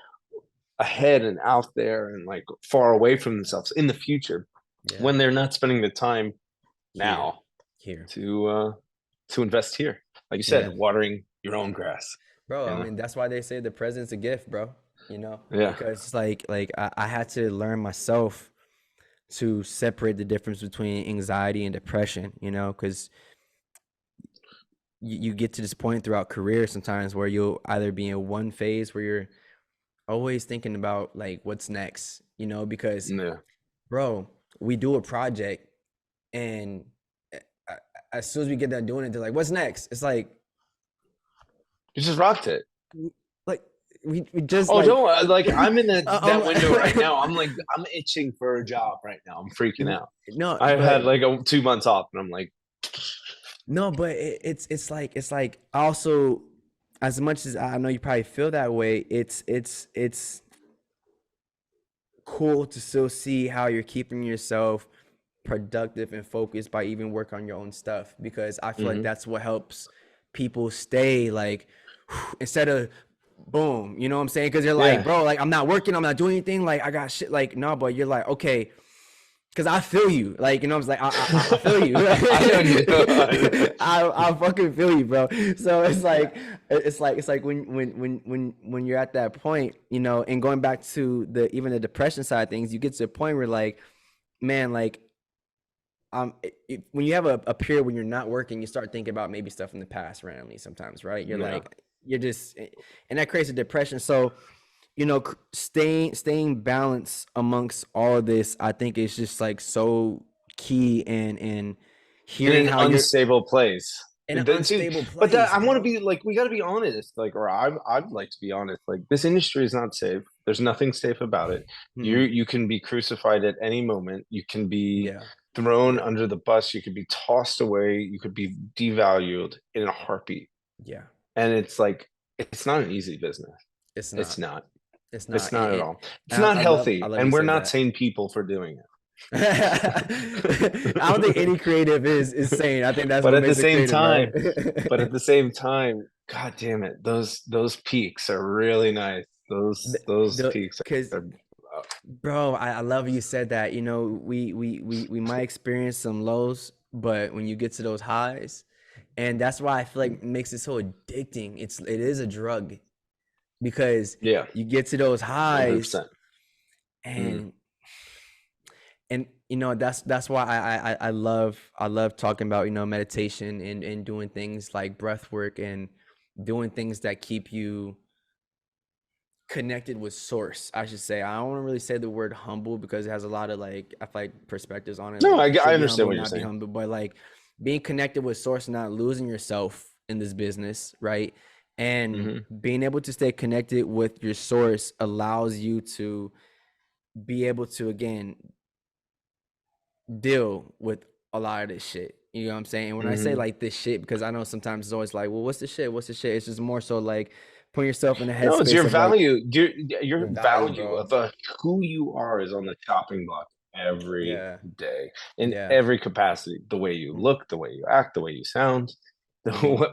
ahead and out there and like far away from themselves in the future when they're not spending the time now
here
to invest here, like you said, watering your own grass,
bro. I mean, that's why they say the present's a gift, bro, you know. Because like I had to learn myself to separate the difference between anxiety and depression, you know, because you get to this point throughout career sometimes where you'll either be in one phase where you're always thinking about like what's next, you know, because bro, we do a project and as soon as we get done doing it, they're like, what's next? It's like
you just rocked it.
Like we just
don't like I'm in that window right now. I'm itching for a job right now. I'm freaking out.
No,
I've had like 2 months off and I'm like
no, but it's like also, as much as I know you probably feel that way, it's cool to still see how you're keeping yourself productive and focused by even work on your own stuff, because I feel like that's what helps people stay like instead of boom, you know what I'm saying? Because you're like, bro, like I'm not working, I'm not doing anything, like I got shit, like no, but you're like, okay, because I feel you, like, you know, I was like, I feel you. I fucking feel you, bro. So it's like when you're at that point, you know, and going back to even the depression side of things, you get to a point where like, man, like, when you have a period when you're not working, you start thinking about maybe stuff in the past randomly sometimes, right? You're like, you're just, and that creates a depression. So, you know, staying balanced amongst all of this, I think is just like so key, and hearing how
unstable place.
In an unstable place.
But that, I want to be like, we got to be honest, like, or I'd like to be honest, like this industry is not safe. There's nothing safe about it. You can be crucified at any moment. You can be thrown under the bus. You could be tossed away. You could be devalued in a heartbeat. Yeah. And it's like, it's not an easy business. It's not. It's not at all. It's not healthy. And we're not sane people for doing it.
I don't think any creative is sane. I think that's
but at the same time, but at the same time, god damn it, those peaks are really nice. Those peaks are,
bro, I love you said that. You know, we might experience some lows, but when you get to those highs, and that's why I feel like it makes it so addicting. It is a drug, because you get to those highs 100%. And you know, that's why I love talking about, you know, meditation and doing things like breath work and doing things that keep you connected with source. I should say, I don't want to really say the word humble because it has a lot of like, I feel like perspectives on it.
No,
like,
I understand what you're saying.
Humble, but like being connected with source and not losing yourself in this business, right? And being able to stay connected with your source allows you to be able to, again, deal with a lot of this shit. You know what I'm saying? And when I say like this shit, because I know sometimes it's always like, well, what's the shit? What's the shit? It's just more so like putting yourself in a headspace. No,
it's your value. Like, your value of who you are is on the chopping block every day in every capacity. The way you look, the way you act, the way you sound,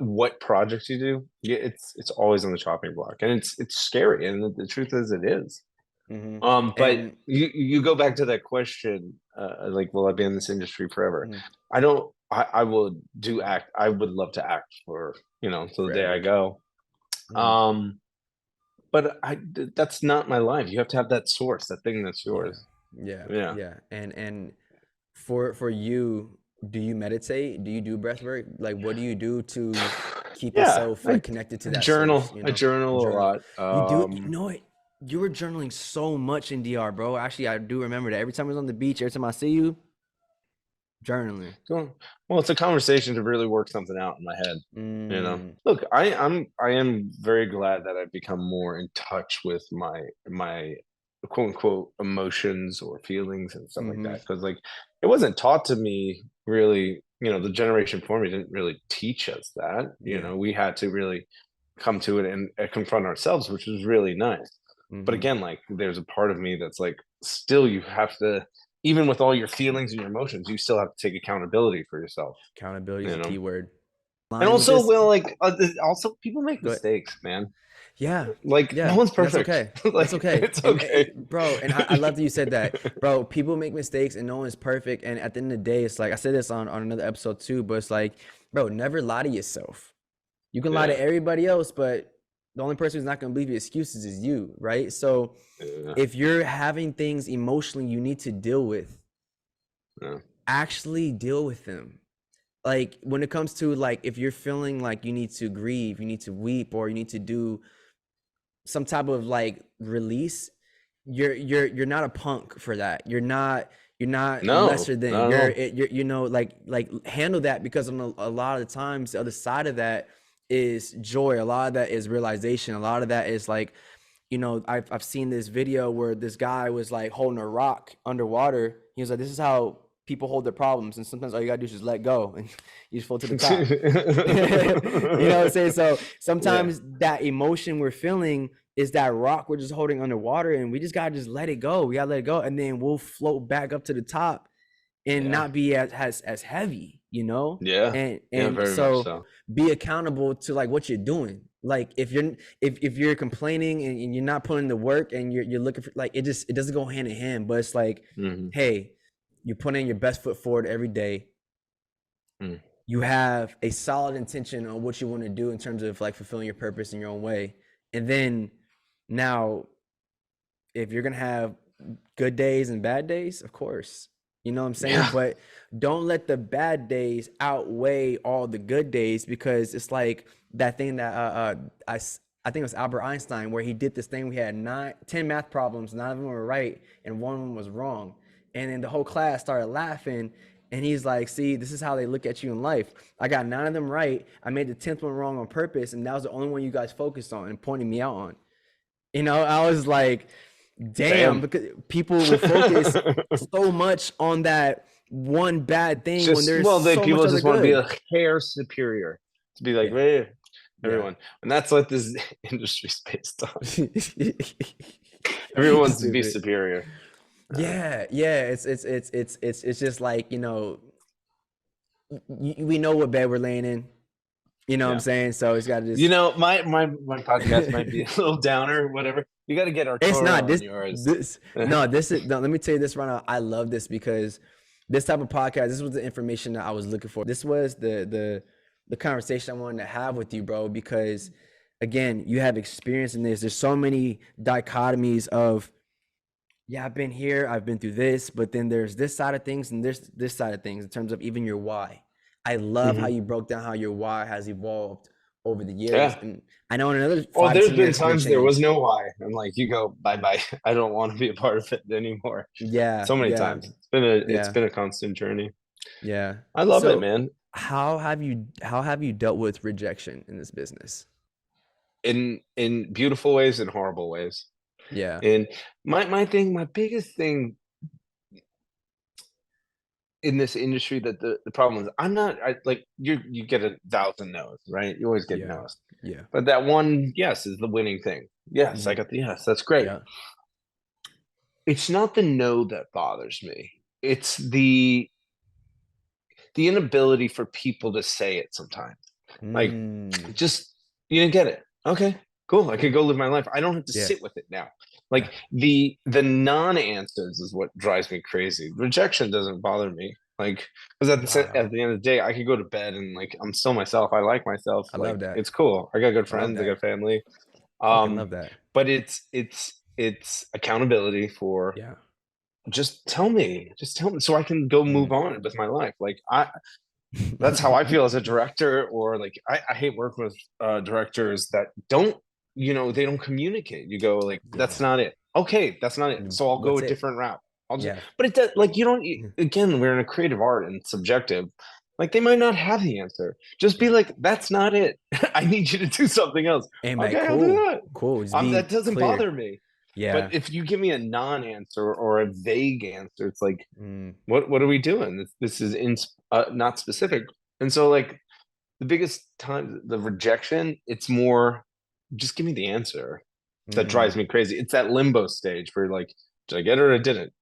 what projects you do. It's always on the chopping block, and it's scary. And the truth is, it is. But you go back to that question, like, will I be in this industry forever? I would act. I would love to act for, you know, till the day I go. But that's not my life. You have to have that source, that thing that's yours.
Yeah. And for you, do you meditate? Do you do breath work? Like, what do you do to keep yourself like connected to that
journal?
source, you know?
I journal a lot.
You do? You know what? You were journaling so much in DR, bro. Actually, I do remember that. Every time I was on the beach, every time I see you, Journaling.
Well, it's a conversation to really work something out in my head. You know, look, I am very glad that I've become more in touch with my quote unquote emotions or feelings and stuff like that. Because like it wasn't taught to me really, the generation before me didn't really teach us that. You know, we had to really come to it and confront ourselves, which was really nice. But again, like there's a part of me that's like, still you have to, even with all your feelings and your emotions, you still have to take accountability for yourself.
Accountability is a key word.
And also, also people make mistakes, man.
Yeah.
Like no one's perfect.
That's okay. That's okay.
It's okay.
Bro, and I love that you said that. Bro, people make mistakes and no one's perfect. And at the end of the day, it's like, I said this on another episode too, but it's like, bro, never lie to yourself. You can lie to everybody else, but the only person who's not going to believe your excuses is you, right? So if you're having things emotionally you need to deal with, actually deal with them. Like when it comes to like, if you're feeling like you need to grieve, you need to weep, or you need to do some type of like release, you're not a punk for that. You're not lesser than. You're like handle that, because on a lot of the times the other side of that is joy. A lot of that is realization. A lot of that is like, I've seen this video where this guy was like holding a rock underwater. He was like, this is how people hold their problems, and sometimes all you gotta do is just let go and you just float to the top. You know what I'm saying? So sometimes that emotion we're feeling is that rock we're just holding underwater, and we just gotta just let it go. We gotta let it go, and then we'll float back up to the top and not be as heavy, and so be accountable to like what you're doing. Like if you're complaining and you're not putting the work, and you're looking for, like, it doesn't go hand in hand, but it's like, hey, you put in your best foot forward every day. You have a solid intention on what you want to do in terms of like fulfilling your purpose in your own way. And then now, if you're going to have good days and bad days, of course, you know what I'm saying? But don't let the bad days outweigh all the good days, because it's like that thing that I think it was Albert Einstein, where he did this thing. We had 10 math problems, 9 of them were right and 1 of them was wrong. And then the whole class started laughing, and he's like, see, this is how they look at you in life. I got 9 of them right. I made the 10th one wrong on purpose, and that was the only one you guys focused on and pointed me out on. I was like, damn, because people will focus so much on that one bad thing when there's
people just want to be
a
hair superior, to be like, hey, everyone. And that's what this industry is based on. Everyone wants to be superior.
It's just like, we know what bed we're laying in, what I'm saying? So it's got to just,
my podcast might be a little downer, whatever. You got to get our
yours. Let me tell you this right now. I love this, because this type of podcast, this was the information that I was looking for. This was the conversation I wanted to have with you, bro, because again, you have experience in this. There's so many dichotomies of, I've been here, I've been through this, but then there's this side of things and there's this side of things in terms of even your why. I love how you broke down how your why has evolved over the years. Yeah. And I know in another
there's been times there was no why. And like, you go, bye-bye. I don't want to be a part of it anymore.
Yeah.
So many times. It's been a constant journey.
Yeah.
I love it, man.
How have you dealt with rejection in this business?
In beautiful ways and horrible ways.
Yeah.
And my biggest thing in this industry, that the problem is, you get 1,000 no's, right? You always get no's.
Yeah.
But that one yes is the winning thing. Yes, I got the yes. That's great. Yeah. It's not the no that bothers me. It's the inability for people to say it sometimes. Like, just, you didn't get it. Okay, cool. I could go live my life. I don't have to sit with it now. Like the non-answers is what drives me crazy. Rejection doesn't bother me. Like, because at the end of the day, I could go to bed and like, I'm still myself. I like myself.
I love that.
It's cool. I got good friends. I got family.
I love that.
But it's accountability for just tell me so I can go move on with my life. Like that's how I feel as a director, or like I hate working with directors that don't, they don't communicate. You go like, that's not it. Okay, that's not it. So I'll go a different route. but it does, like, you don't, again, we're in a creative art and subjective. Like, they might not have the answer. Just be like, that's not it. I need you to do something else.
And
okay,
like,
I'll do that.
Cool.
That doesn't
clear.
bother me.
Yeah.
But if you give me a non-answer or a vague answer, it's like, what are we doing? This is not specific. And so, like, the biggest time, the rejection, it's more, just give me the answer. That drives me crazy. It's that limbo stage where, like, did I get it or I didn't?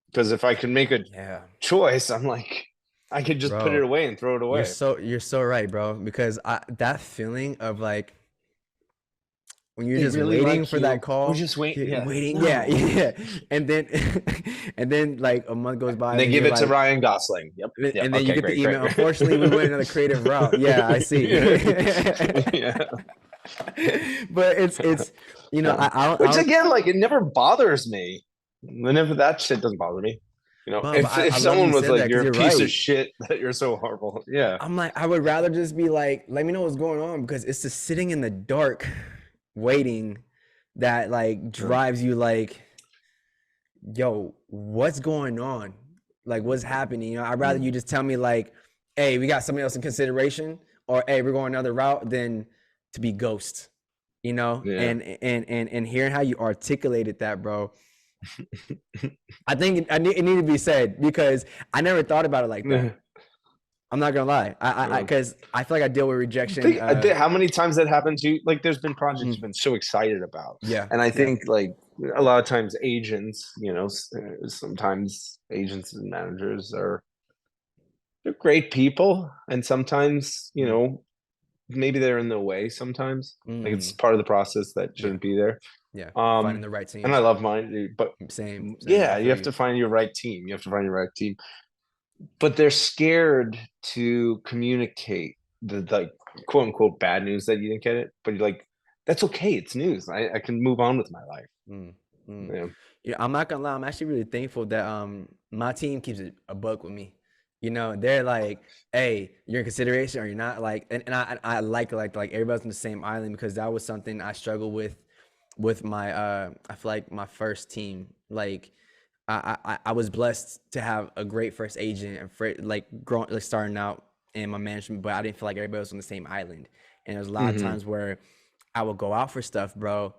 Because if I can make a choice, I'm like, I could just put it away and throw it away.
You're so right, bro. Because that feeling of, like, when you're just really waiting for that call,
we're just waiting,
waiting, and then like a month goes by,
and they give it to Ryan Gosling. Yep.
And then you get the email. Unfortunately, we went another creative route. Yeah, I see. But it's
which again, like, it never bothers me. Whenever that shit doesn't bother me. You know, if someone was like, you're a piece of shit, that you're so horrible. Yeah.
I'm like, I would rather just be like, let me know what's going on, because it's just sitting in the dark waiting that, like, drives you, like, yo, what's going on? Like, what's happening? You know, I'd rather you just tell me, like, hey, we got somebody else in consideration, or hey, we're going another route, than to be ghost, you know? And hearing how you articulated that, bro, I think it needed to be said, because I never thought about it like that. I'm not gonna lie, because I feel like I deal with rejection.
I think how many times that happened to you? Like, there's been projects you've been so excited about, and I think like a lot of times agents, you know, sometimes agents and managers they're great people, and sometimes, you know, maybe they're in the way. Sometimes, like, it's part of the process that shouldn't be there.
Yeah, finding the right team.
And I love mine, but
same
yeah, you have to find your right team. You have to find your right team. But they're scared to communicate the, like, quote unquote bad news that you didn't get it. But you're like, that's okay. It's news. I can move on with my life.
Yeah, I'm not gonna lie. I'm actually really thankful that my team keeps it a buck with me. You know, they're like, hey, you're in consideration or you're not. Like, and I like everybody's on the same island, because that was something I struggled with my I feel like my first team. Like, I was blessed to have a great first agent and like starting out in my management, but I didn't feel like everybody was on the same island. And there's a lot of times where I would go out for stuff, bro,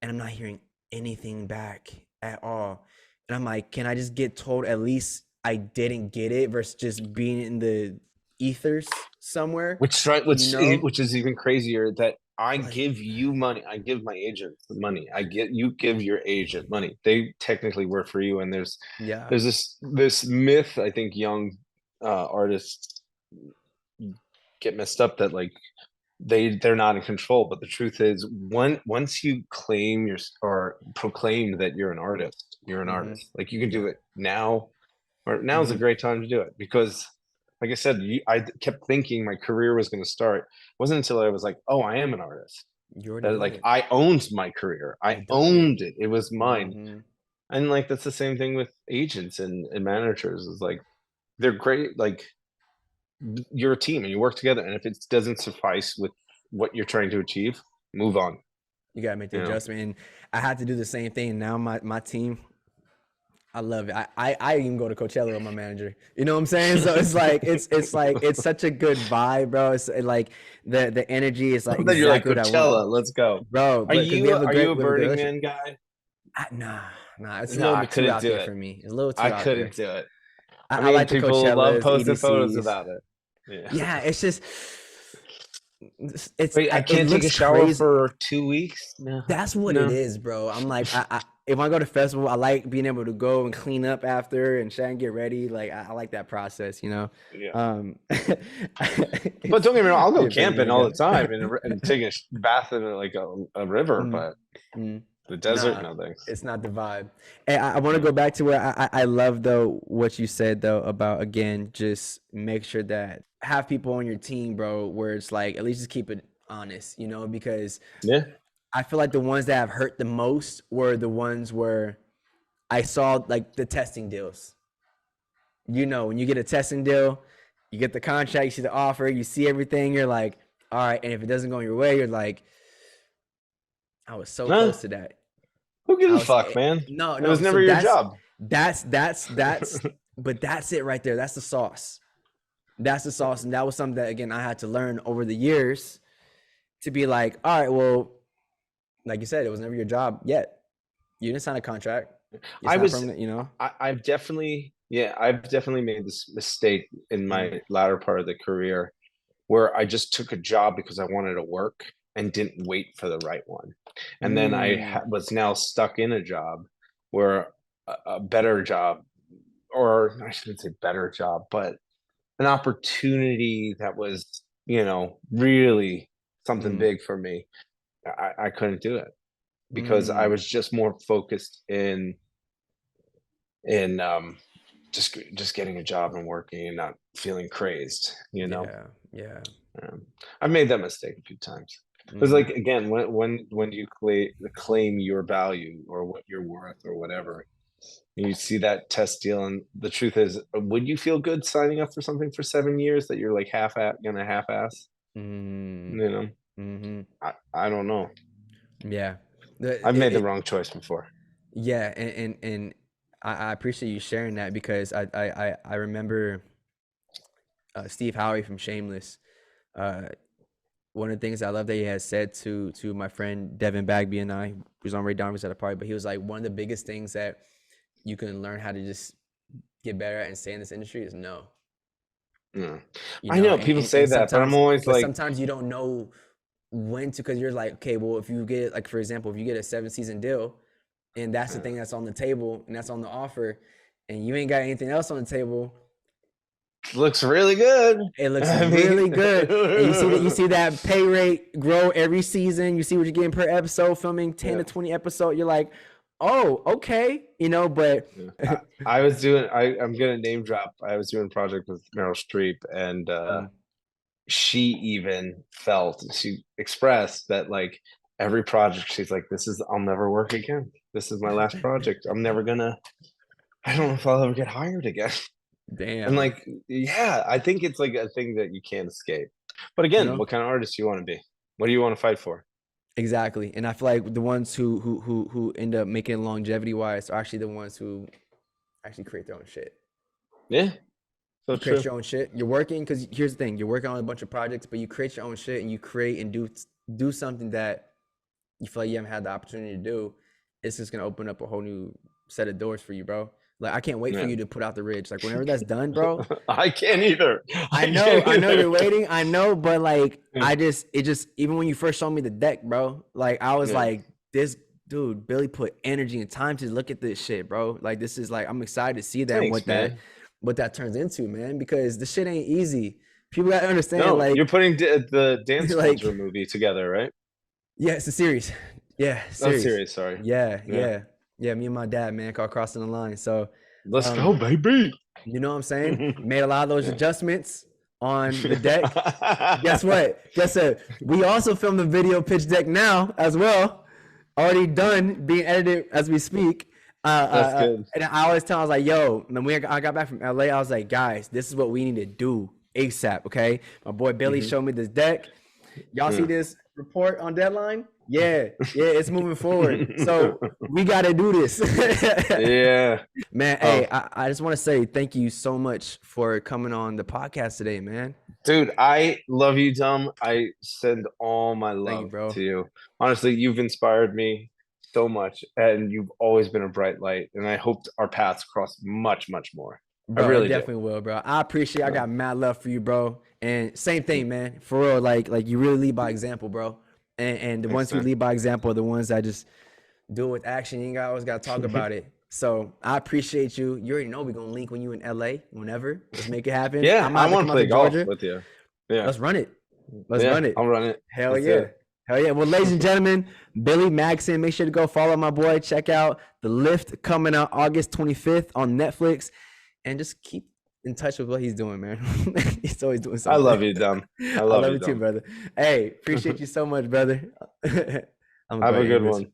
and I'm not hearing anything back at all. And I'm like, can I just get told at least I didn't get it, versus just being in the ethers somewhere?
Which is even crazier, that I give you money. I give my agent the money. You give your agent money. They technically work for you. And there's this myth, I think young artists get messed up, that, like, they're not in control. But the truth is, once you claim or proclaim that you're an artist, you're an artist. Like, you can do it now, or now's a great time to do it, because, like I said, I kept thinking my career was going to start. It wasn't until I was like, oh, I am an artist. That, like, I owned my career. I owned it. It was mine. And, like, that's the same thing with agents and managers. Is like, they're great. Like, you're a team and you work together. And if it doesn't suffice with what you're trying to achieve, move on.
You gotta make the adjustment. And I had to do the same thing. Now my team, I love it. I even go to Coachella with my manager. You know what I'm saying? So it's like it's such a good vibe, bro. It's like the energy is like
exactly you're like, Coachella, let's go,
bro.
Are you a Burning Man guy?
Nah. It's a little bit too out there for me. It's a little too.
I couldn't do it.
I mean, like
people love posting
EDCs.
Photos about it.
Yeah, it's just.
Wait, I can't take a shower for 2 weeks. No.
That's what it is, bro. I'm like, if I go to festival, I like being able to go and clean up after and try and get ready. Like, I like that process, you know.
Yeah. But don't get me wrong, I'll go camping all the time and take a bath in like a river, but the desert, no thanks.
It's not the vibe. And I want to go back to where I love though what you said though about, again, just make sure that have people on your team, bro, where it's like, at least just keep it honest, you know, because I feel like the ones that have hurt the most were the ones where I saw like the testing deals. You know, when you get a testing deal, you get the contract, you see the offer, you see everything, you're like, all right. And if it doesn't go your way, you're like, I was so close to that.
Who gives a fuck, man?
No,
it was never your job.
That's but that's it right there. That's the sauce. That's the sauce. And that was something that, again, I had to learn over the years to be like, all right, well, like you said, it was never your job yet. You didn't sign a contract.
I've definitely made this mistake in my latter part of the career where I just took a job because I wanted to work and didn't wait for the right one. And then I was now stuck in a job where a better job, or I shouldn't say better job, but an opportunity that was, really something big for me. I couldn't do it because I was just more focused in just getting a job and working and not feeling crazed,
Yeah.
I've made that mistake a few times. It's like, again, when do you claim your value or what you're worth or whatever? You see that test deal, and the truth is, would you feel good signing up for something for 7 years that you're like gonna half-ass? I don't know.
Yeah,
I've made the wrong choice before.
Yeah, and I appreciate you sharing that, because I remember Steve Howey from Shameless. One of the things I love that he has said to my friend Devin Bagby and I, who's on Ray Donovan at a party, but he was like, one of the biggest things that you can learn how to just get better at and stay in this industry is no.
I know people say that, but I'm always like,
sometimes you don't know when to, because you're like, okay, well, if you get, like, for example, if you get a 7-season deal and that's the thing that's on the table and that's on the offer, and you ain't got anything else on the table,
looks really good.
It looks really good. And you see that pay rate grow every season. You see what you're getting per episode, filming 10 to 20 episodes. You're like, oh, okay, but
I'm gonna name drop. I was doing a project with Meryl Streep, and she expressed that, like, every project she's like, I'll never work again. This is my last project. I don't know if I'll ever get hired again.
Damn.
And like, yeah, I think it's like a thing that you can't escape. But again, what kind of artist do you want to be? What do you want to fight for?
Exactly. And I feel like the ones who end up making longevity wise are actually the ones who actually create their own shit.
Yeah.
So you create your own shit. You're working, because here's the thing, you're working on a bunch of projects, but you create your own shit and you create and do something that you feel like you haven't had the opportunity to do. It's just gonna open up a whole new set of doors for you, bro. Like, I can't wait for you to put out the Ridge. Like, whenever that's done, bro.
I can't either.
I know you're waiting. I know, but like, even when you first showed me the deck, bro, like, I was like, this dude, Billy put energy and time to look at this shit, bro. Like, this is like, I'm excited to see that. Thanks, what that turns into, man, because the shit ain't easy. People gotta understand. No, like,
you're putting the dance culture movie together, right?
Yeah, it's a series. Yeah,
series. Sorry.
Yeah, me and my dad, man, called Crossing the Line. So
let's go, baby.
You know what I'm saying? Made a lot of those adjustments on the deck. Guess what? We also filmed the video pitch deck now as well. Already done, being edited as we speak. That's good. And I always tell, I was like, yo, when I got back from LA, I was like, guys, this is what we need to do ASAP, okay? My boy Billy showed me this deck. Y'all see this report on Deadline? Yeah, it's moving forward. So we got to do this.
Yeah.
Man, hey, I just want to say thank you so much for coming on the podcast today, man.
Dude, I love you, Dom. I send all my love to you. Honestly, you've inspired me so much, and you've always been a bright light, and I hope our paths cross much, much more.
Bro, I really definitely will, bro. I appreciate it. I got mad love for you, bro. And same thing, man. For real, like you really lead by example, bro. And the ones who lead by example are the ones that just do it with action. You ain't always got to talk about it. So I appreciate you. You already know we're going to link when you in LA, whenever. Let's make it happen.
Yeah, I want to play golf with you. Yeah.
Let's run it. Run it.
I'll run it.
Hell yeah. Well, ladies and gentlemen, Billy Magnussen, make sure to go follow my boy. Check out The Lift coming out August 25th on Netflix. And just keep in touch with what he's doing, man. He's always doing something.
I love you, Dom.
I love you too, brother. Hey, appreciate you so much, brother.
Have a good one.